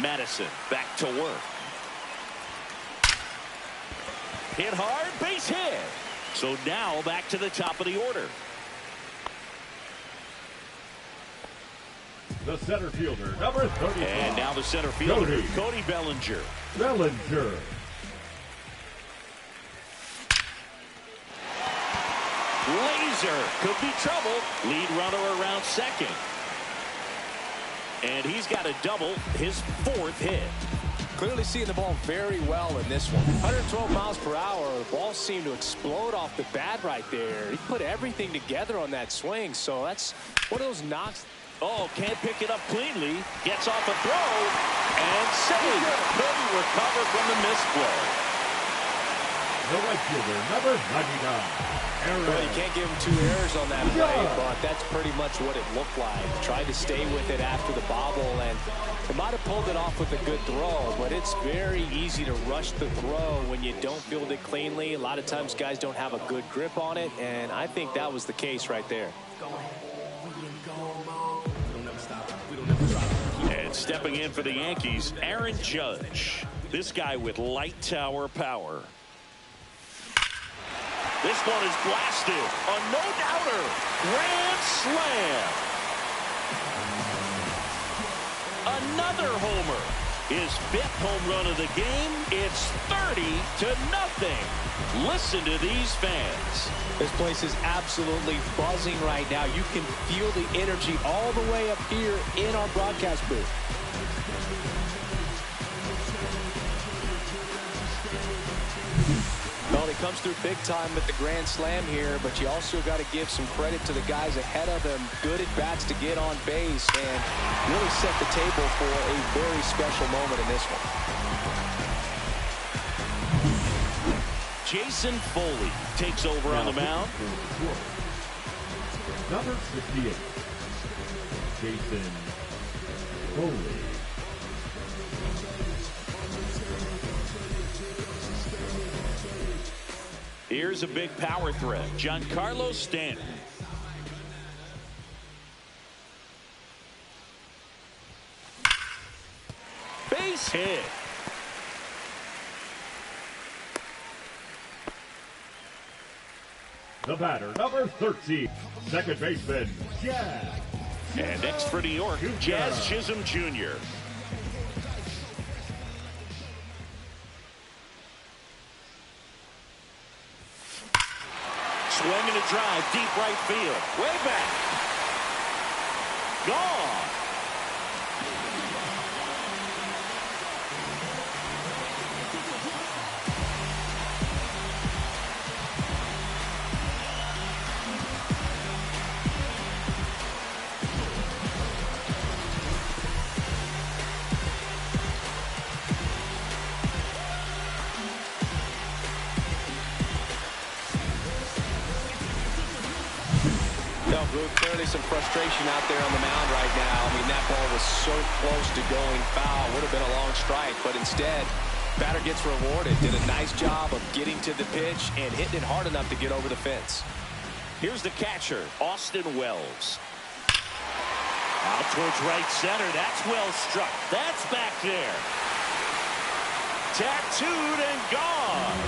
Madison back to work. Hit hard, base hit. So now back to the top of the order.
The center fielder, number 35.
And now the center fielder, Cody Bellinger.
Bellinger.
Laser could be trouble. Lead runner around second. And he's got a double, his 4th hit.
Clearly seeing the ball very well in this one. 112 miles per hour. The ball seemed to explode off the bat right there. He put everything together on that swing. So that's one of those knocks.
Oh, can't pick it up cleanly. Gets off a throw and saved. Couldn't recover from the misplay.
The right fielder, number 99.
Well, you can't give him 2 errors on that play, but that's pretty much what it looked like. Tried to stay with it after the bobble, and it might have pulled it off with a good throw, but it's very easy to rush the throw when you don't field it cleanly. A lot of times guys don't have a good grip on it, and I think that was the case right there.
And stepping in for the Yankees, Aaron Judge. This guy with light tower power. This one is blasted. A no-doubter. Grand slam. Another homer. His 5th home run of the game. It's 30-0. Listen to these fans.
This place is absolutely buzzing right now. You can feel the energy all the way up here in our broadcast booth. Well, he comes through big time with the grand slam here, but you also got to give some credit to the guys ahead of him. Good at-bats to get on base and really set the table for a very special moment in this one.
Jason Foley takes over on the mound.
Number 68, Jason Foley.
Here's a big power threat, Giancarlo Stanton. Base hit.
The batter, number 13, second baseman, Jazz.
And next for New York, Jazz Chisholm Jr. Swinging a drive, deep right field. Way back. Gone.
Clearly some frustration out there on the mound right now. I mean, that ball was so close to going foul. Would have been a long strike, but instead, batter gets rewarded. Did a nice job of getting to the pitch and hitting it hard enough to get over the fence.
Here's the catcher, Austin Wells. Out towards right center. That's well struck. That's back there. Tattooed and gone.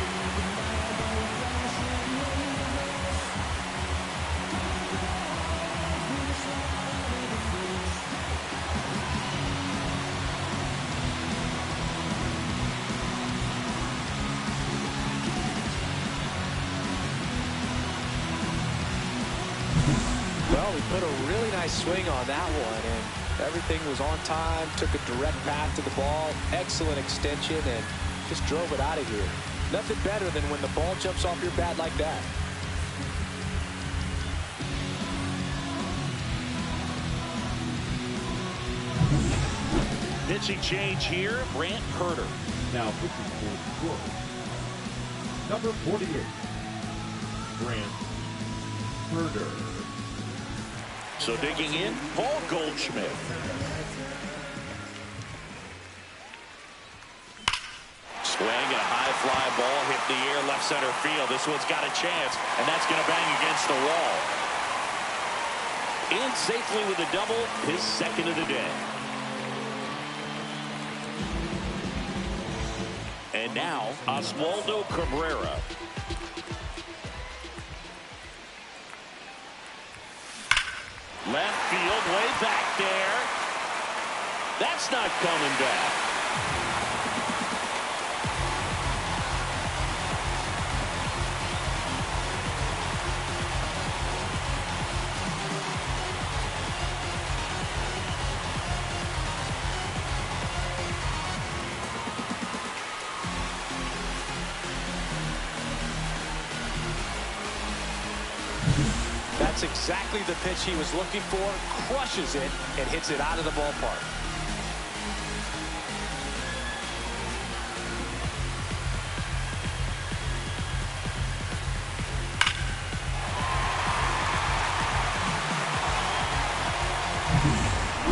Well, we put a really nice swing on that one, and everything was on time, took a direct path to the ball, excellent extension, and just drove it out of here. Nothing better than when the ball jumps off your bat like that.
Pitching change here, Brant Hurter.
Now pitching for Detroit, number 48, Brant Hurter.
So digging in, Paul Goldschmidt. Swing and a high fly ball hit the air left center field. This one's got a chance, and that's going to bang against the wall. In safely with a double, his 2nd of the day. And now, Oswaldo Cabrera. Left field, way back there. That's not coming back.
That's exactly the pitch he was looking for. Crushes it and hits it out of the ballpark.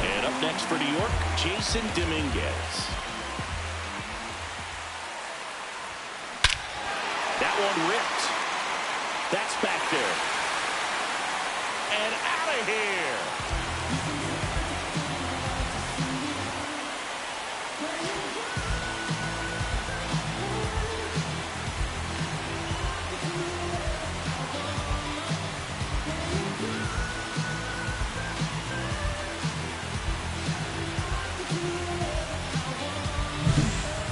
And up next for New York, Jason Dominguez. That one ripped. That's back there. And out of here.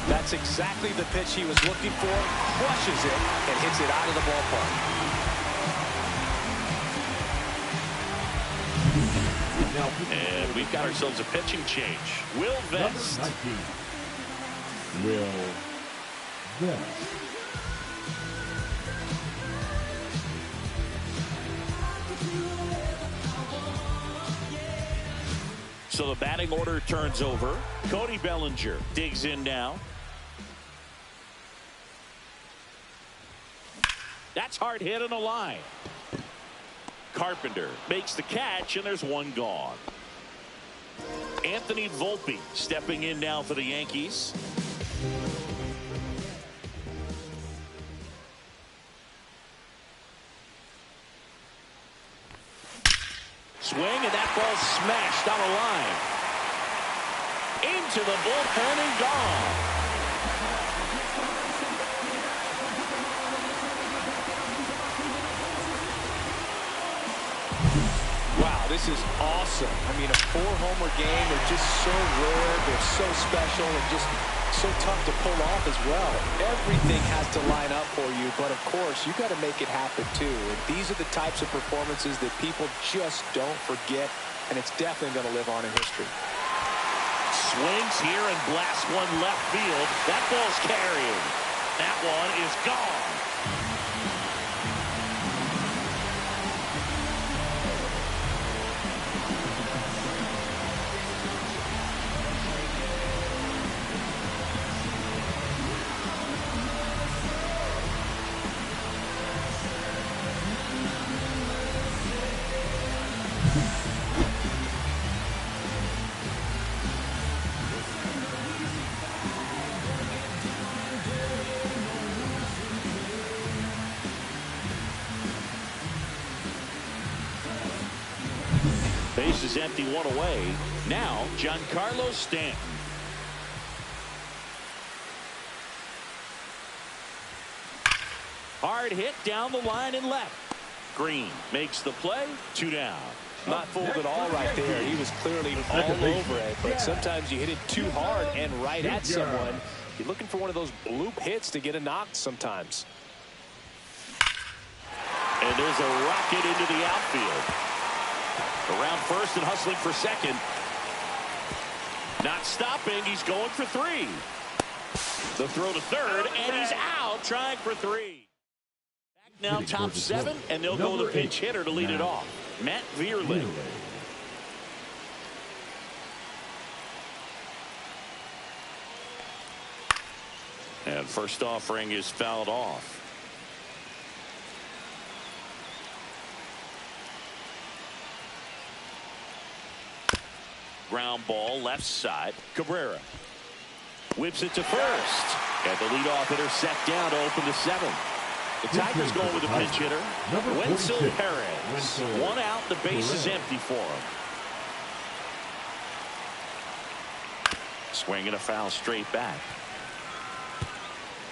That's exactly the pitch he was looking for. Crushes it and hits it out of the ballpark.
And we've got ourselves a pitching change. Will Vest.
Number 19. Will Vest.
So the batting order turns over. Cody Bellinger digs in now. That's hard hit on the line. Carpenter makes the catch, and there's one gone. Anthony Volpe stepping in now for the Yankees. Swing, and that ball smashed down the line. Into the bullpen and gone.
Wow, this is awesome. I mean, a 4-homer game. They're just so rare. They're so special and just so tough to pull off as well. Everything has to line up for you, but of course, you got to make it happen too. And these are the types of performances that people just don't forget, and it's definitely going to live on in history.
Swings here and blasts one left field. That ball's carrying. That one is gone. Base is empty, one away. Now, Giancarlo Stanton. Hard hit down the line and left. Green makes the play. 2 down.
Not fooled at all right there. He was clearly all over it, but sometimes you hit it too hard and right at someone. You're looking for one of those bloop hits to get a knock sometimes.
And there's a rocket into the outfield. Around first and hustling for second. Not stopping. He's going for 3. The throw to third, and he's out trying for 3. Back now top 7, and they'll go with a pinch hitter to lead it off. Matt Vierling. And first offering is fouled off. Ground ball left side. Cabrera whips it to first, and the leadoff hitter set down to open the 7th. The Tigers going with a pinch hitter, Wenzel Perez. 1 out, the base is empty for him. Swing and a foul straight back.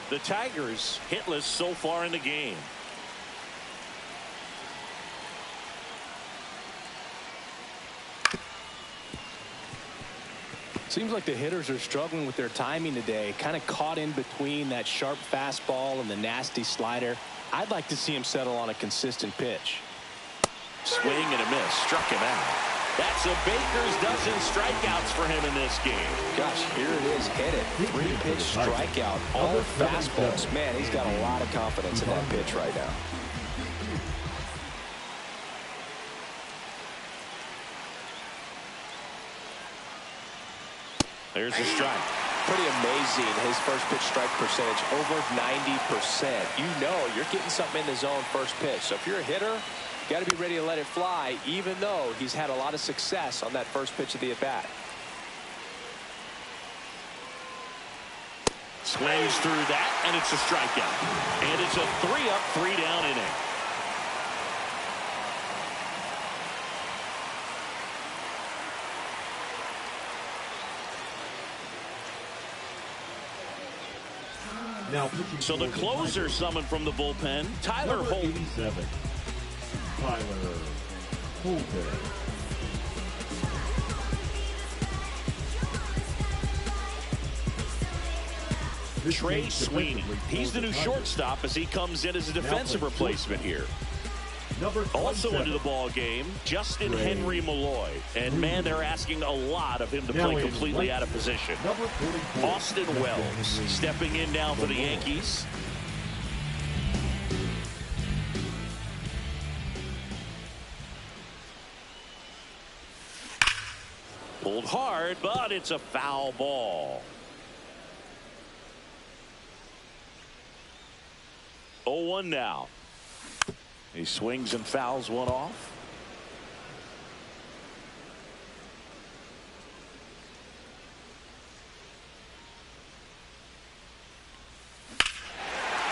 The Tigers hitless so far in the game.
Seems like the hitters are struggling with their timing today. Kind of caught in between that sharp fastball and the nasty slider. I'd like to see him settle on a consistent pitch.
Swing and a miss. Struck him out. That's a baker's dozen strikeouts for him in this game.
Gosh, here it is. Hit it. 3-pitch strikeout. All fastballs. Man, he's got a lot of confidence in that pitch right now.
There's a strike.
Pretty amazing, his first pitch strike percentage, over 90%. You know you're getting something in the zone first pitch. So if you're a hitter, you got to be ready to let it fly, even though he's had a lot of success on that first pitch of the at-bat.
Swings through that, and it's a strikeout. And it's a 3-up, 3-down inning. So the closer summoned from the bullpen, Tyler Holton.
87, Tyler Holton.
Trey Sweeney. He's the new shortstop as he comes in as a defensive replacement here. Also into the ball game, Justin Henry Malloy. And, man, they're asking a lot of him to play completely out of position. Austin Wells stepping in now for the Yankees. Pulled hard, but it's a foul ball. 0-1 now. He swings and fouls one off.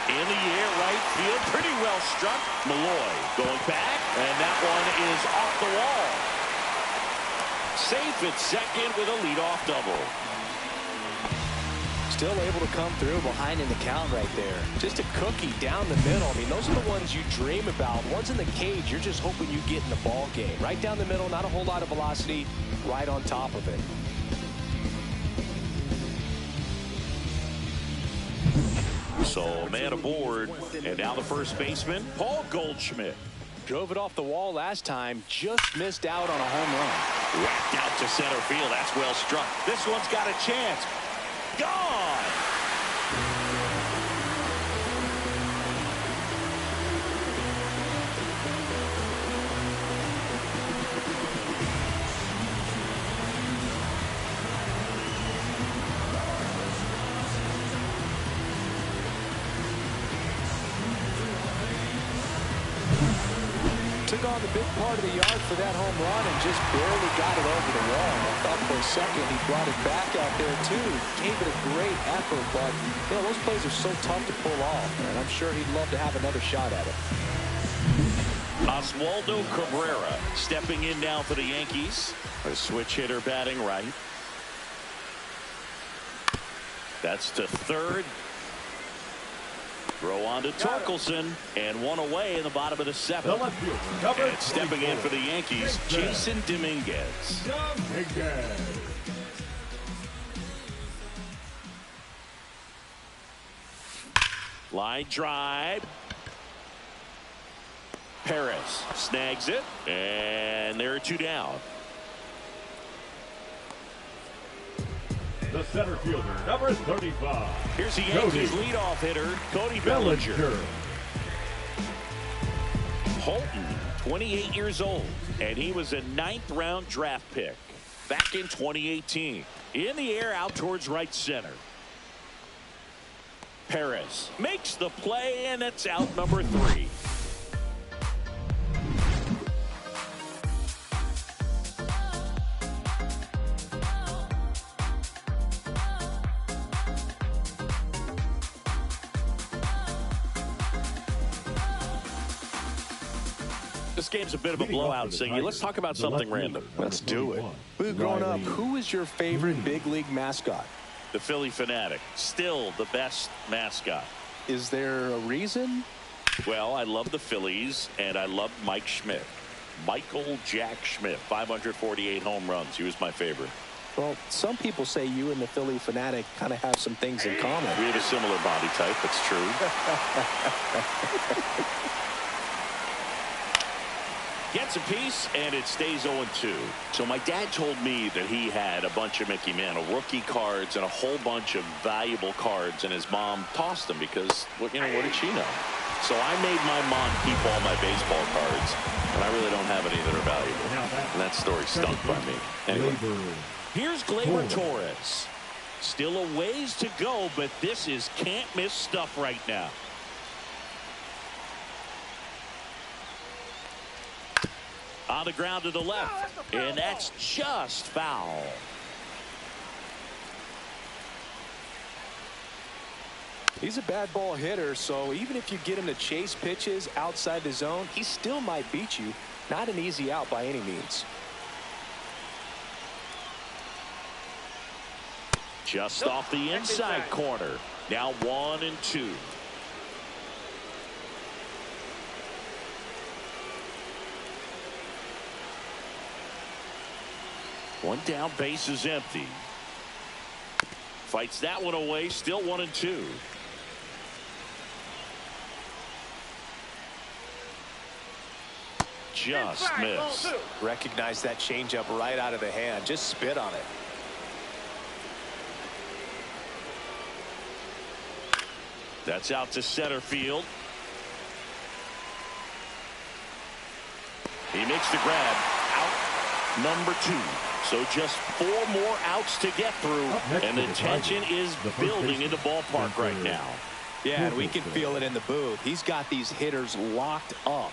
In the air, right field, pretty well struck. Malloy going back, and that one is off the wall. Safe at second with a leadoff double.
Still able to come through behind in the count right there. Just a cookie down the middle. I mean, those are the ones you dream about. Ones in the cage, you're just hoping you get in the ball game. Right down the middle, not a whole lot of velocity, right on top of it.
So, man aboard, and now the first baseman, Paul Goldschmidt.
Drove it off the wall last time, just missed out on a home run.
Whacked out to center field. That's well struck. This one's got a chance. Gone.
Took on the big part of the yard for that home run and just barely got it over the wall. I thought for a second he brought it back out there too. Gave it a great effort, but you know, those plays are so tough to pull off, and I'm sure he'd love to have another shot at it.
Oswaldo Cabrera stepping in now for the Yankees. A switch hitter batting right. That's to third. Throw on to Torkelson, and one away in the bottom of the seventh. And stepping in for the Yankees, Jason Dominguez. Line drive. Perez snags it, and there are two down.
The center fielder, number 35.
Here's the Yankees leadoff hitter, Cody Bellinger. Holton, 28 years old, and he was a 9th-round draft pick back in 2018. In the air, out towards right center. Perez makes the play, and it's out number 3. This game's a bit of a blowout, Singy. Let's talk about something random.
Let's do it. Growing up, who is your favorite big league mascot?
The Phillie Phanatic. Still the best mascot.
Is there a reason?
Well, I love the Phillies, and I love Mike Schmidt. Michael Jack Schmidt, 548 home runs. He was my favorite.
Well, some people say you and the Phillie Phanatic kind of have some things in common.
We have a similar body type. That's true. Gets a piece, and it stays 0-2. So my dad told me that he had a bunch of Mickey Mantle rookie cards and a whole bunch of valuable cards, and his mom tossed them because, what did she know? So I made my mom keep all my baseball cards, and I really don't have any that are valuable. And that story stunk by me. Anyway, Here's Gleyber Torres. Still a ways to go, but this is can't-miss stuff right now. On the ground to the left, and that's just foul.
He's a bad ball hitter, so even if you get him to chase pitches outside the zone, he still might beat you. Not an easy out by any means.
Just off the inside corner. Now 1-2. One down, base is empty. Fights that one away, still 1-2. Just missed.
Recognize that changeup right out of the hand. Just spit on it.
That's out to center field. He makes the grab. Out number 2. So just 4 more outs to get through, and the tension is building in the ballpark right now.
Yeah, and we can feel it in the booth. He's got these hitters locked up.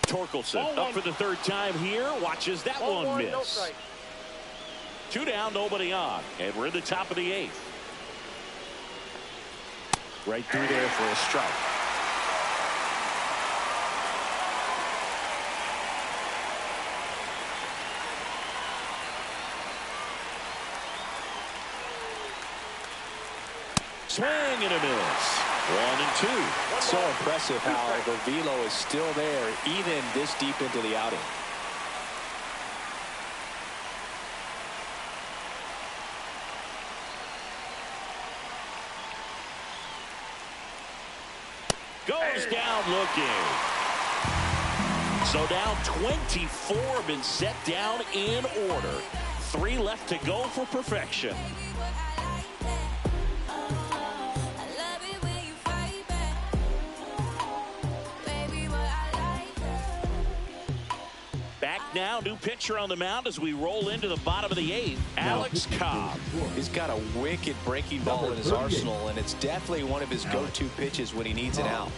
Torkelson up for the 3rd time here. Watches that one miss. 2 down, nobody on. And we're in the top of the 8th. Right through there for a strike. Swing and a miss. 1-2.
So impressive how the velo is still there even this deep into the outing.
Goes down looking. So now 24 have been set down in order. 3 left to go for perfection. Back now, new pitcher on the mound as we roll into the bottom of the 8th. Alex Cobb.
He's got a wicked breaking ball in his arsenal, and it's definitely one of his go-to pitches when he needs it out.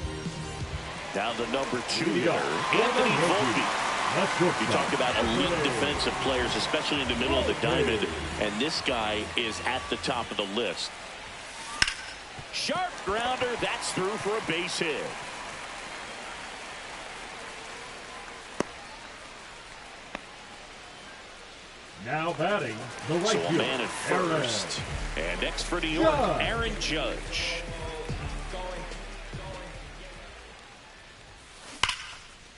Down to number 2 hitter, Anthony Volpe. You talk about elite defensive players, especially in the middle of the diamond, and this guy is at the top of the list. Sharp grounder, that's through for a base hit.
Now batting, the right
So a
fielder,
man at first. And next for New York, Aaron Judge.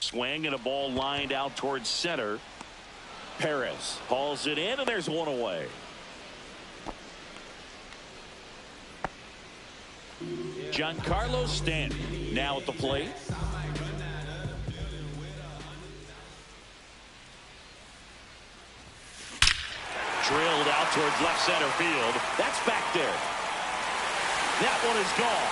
Swing and a ball lined out towards center. Perez hauls it in, and there's one away. Giancarlo Stanton now at the plate. Drilled out towards left center field. That's back there. That one is gone.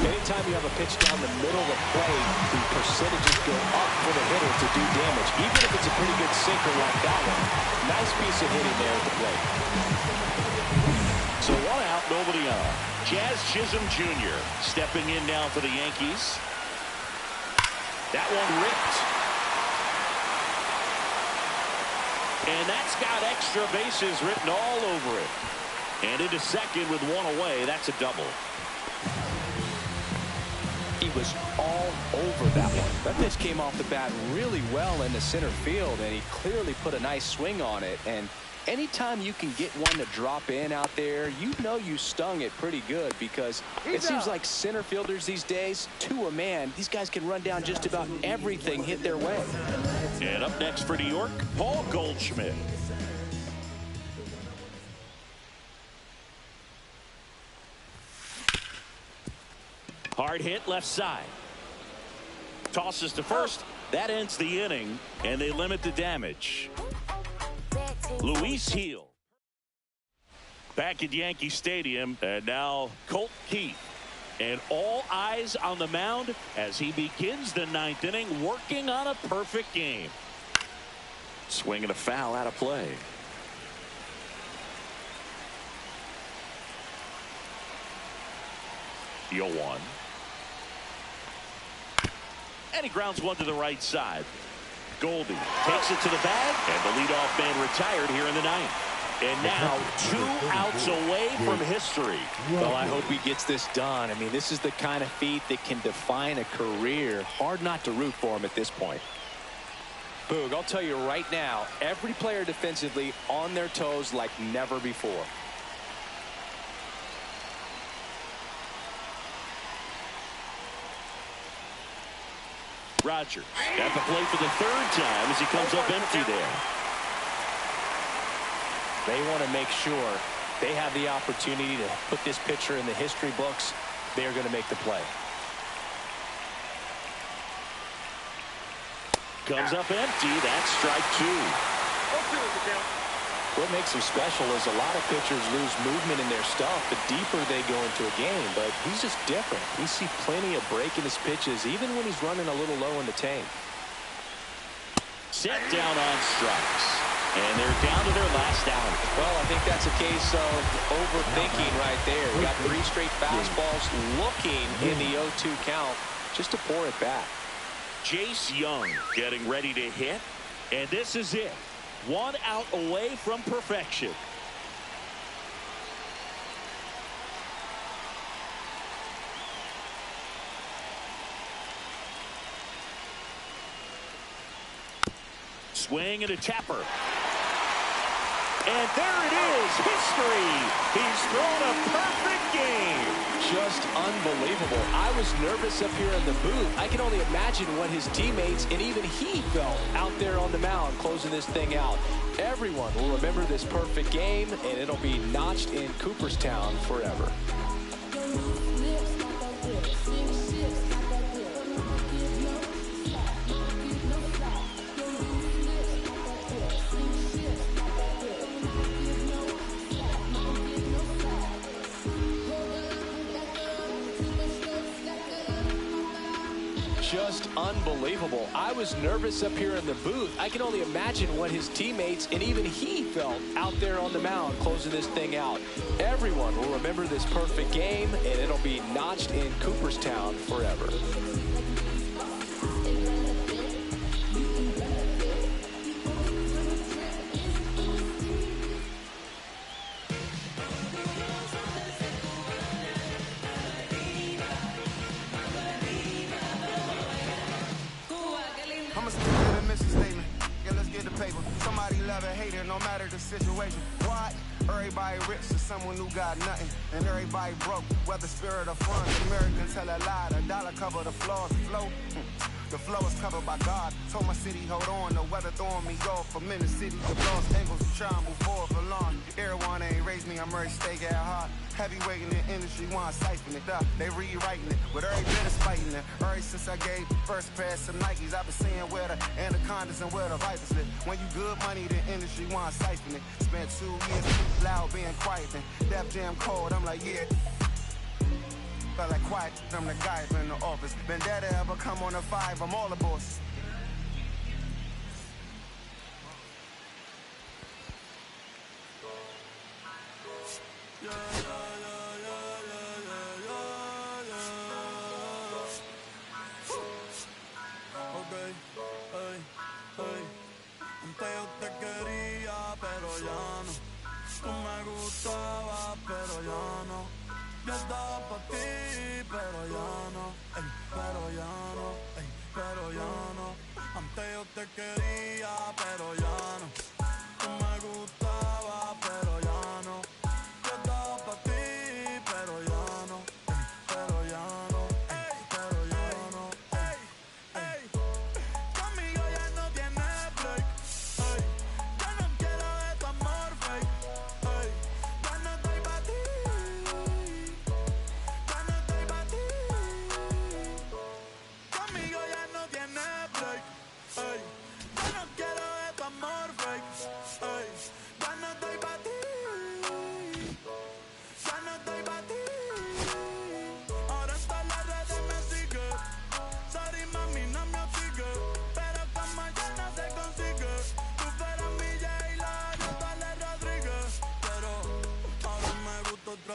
Anytime you have a pitch down the middle of the plate, the percentages go up for the hitter to do damage, even if it's a pretty good sinker like that one. Nice piece of hitting there at the plate.
So 1 out, nobody on. Jazz Chisholm Jr. stepping in now for the Yankees. That one ripped. And that's got extra bases written all over it. And into second with 1 away. That's a double.
He was all over that one. That pitch came off the bat really well into center field, and he clearly put a nice swing on it. And anytime you can get one to drop in out there, you know you stung it pretty good, because it seems like center fielders these days, to a man, these guys can run down just about everything hit their way.
And up next for New York, Paul Goldschmidt. Hard hit left side. Tosses to first. That ends the inning, and they limit the damage. Luis Gil back at Yankee Stadium, and now Colt Keith. And all eyes on the mound as he begins the ninth inning, working on a perfect game. Swinging a foul out of play. Deal one. And he grounds one to the right side. Goldie takes it to the bag, and the leadoff man retired here in the ninth. And now 2 outs away from history.
Well, I hope he gets this done. I mean, this is the kind of feat that can define a career. Hard not to root for him at this point. Boog, I'll tell you right now, every player defensively on their toes like never before.
Rogers at the plate for the third time as he comes up empty there.
They want to make sure they have the opportunity to put this pitcher in the history books. They're going to make the play.
Comes up empty. That's strike 2.
What makes him special is a lot of pitchers lose movement in their stuff the deeper they go into a game, but he's just different. We see plenty of break in his pitches, even when he's running a little low in the tank.
Set down on strikes. And they're down to their last out.
Well, I think that's a case of overthinking right there. You got 3 straight fastballs looking in the 0-2 count just to pour it back.
Jace Young getting ready to hit. And this is it. 1 out away from perfection. Swing and a tapper. And there it is, history. He's thrown a perfect game.
Just unbelievable. I was nervous up here in the booth. I can only imagine what his teammates and even he felt out there on the mound closing this thing out. Everyone will remember this perfect game, and it'll be notched in Cooperstown forever. Just unbelievable. I was nervous up here in the booth. I can only imagine what his teammates and even he felt out there on the mound closing this thing out. Everyone will remember this perfect game, and it'll be notched in Cooperstown forever.
I'ma stick to the mission statement. Yeah, let's get the paper. Somebody love it, hate it, no matter the situation. Why? Everybody rich is someone who got nothing. And everybody broke, whether spirit or funds. Americans tell a lie, the dollar cover the flaws, the flow. The flow is covered by God. Told my city, hold on, the weather throwing me off. I'm in the city, the lost angles, I'm trying to move forward for long. Everyone ain't raised me, I'm ready to stay at heart. Heavyweight in the industry, want to siphon it up. They rewriting it, with every bit is fighting it. Ever since I gave first pass some Nikes, I've been seeing where the anacondas and where the vipers live. When you good money, the industry want to siphon it. Spent 2 years loud being quiet, and Def Jam cold, I'm like, yeah. Felt like quiet, I'm the guy in the office. Vendetta ever come on a 5, I'm all the boss.
Antes yo te quería, pero ya no. Tú me gustabas, pero ya no. Yo estaba pa' ti, pero ya no. Ey, pero ya no, ey, pero ya no. Antes yo te quería, pero ya no. Tú me gustabas, pero ya no. Yo estaba pa' ti, pero ya no. Ey, pero ya no, ey, pero ya no. Ey, ey. Conmigo ya no tienes break. Ey, ya no quiero de tu amor fake. Ey, ya no estoy pa' ti. Ya no estoy pa' ti. Conmigo ya no tienes break.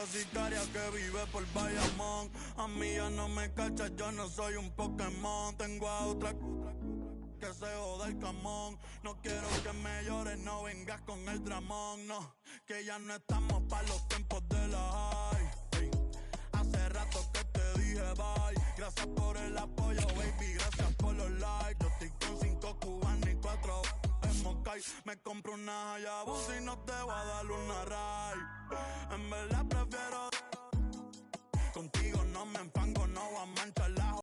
otra sicaria que vive por Bayamón. A mí ya no me cachas, yo no soy un Pokémon. Tengo a otra que se joda el camón. No quiero que me llores, no vengas con el dramón. No, que ya no estamos para los tiempos de la high. Hey, hace rato que te dije bye. Gracias por el apoyo, baby, gracias por los likes. Yo estoy con 5 cubanos y 4 en Moscay. Me compro una Hayabusa y no te voy a dar una ride.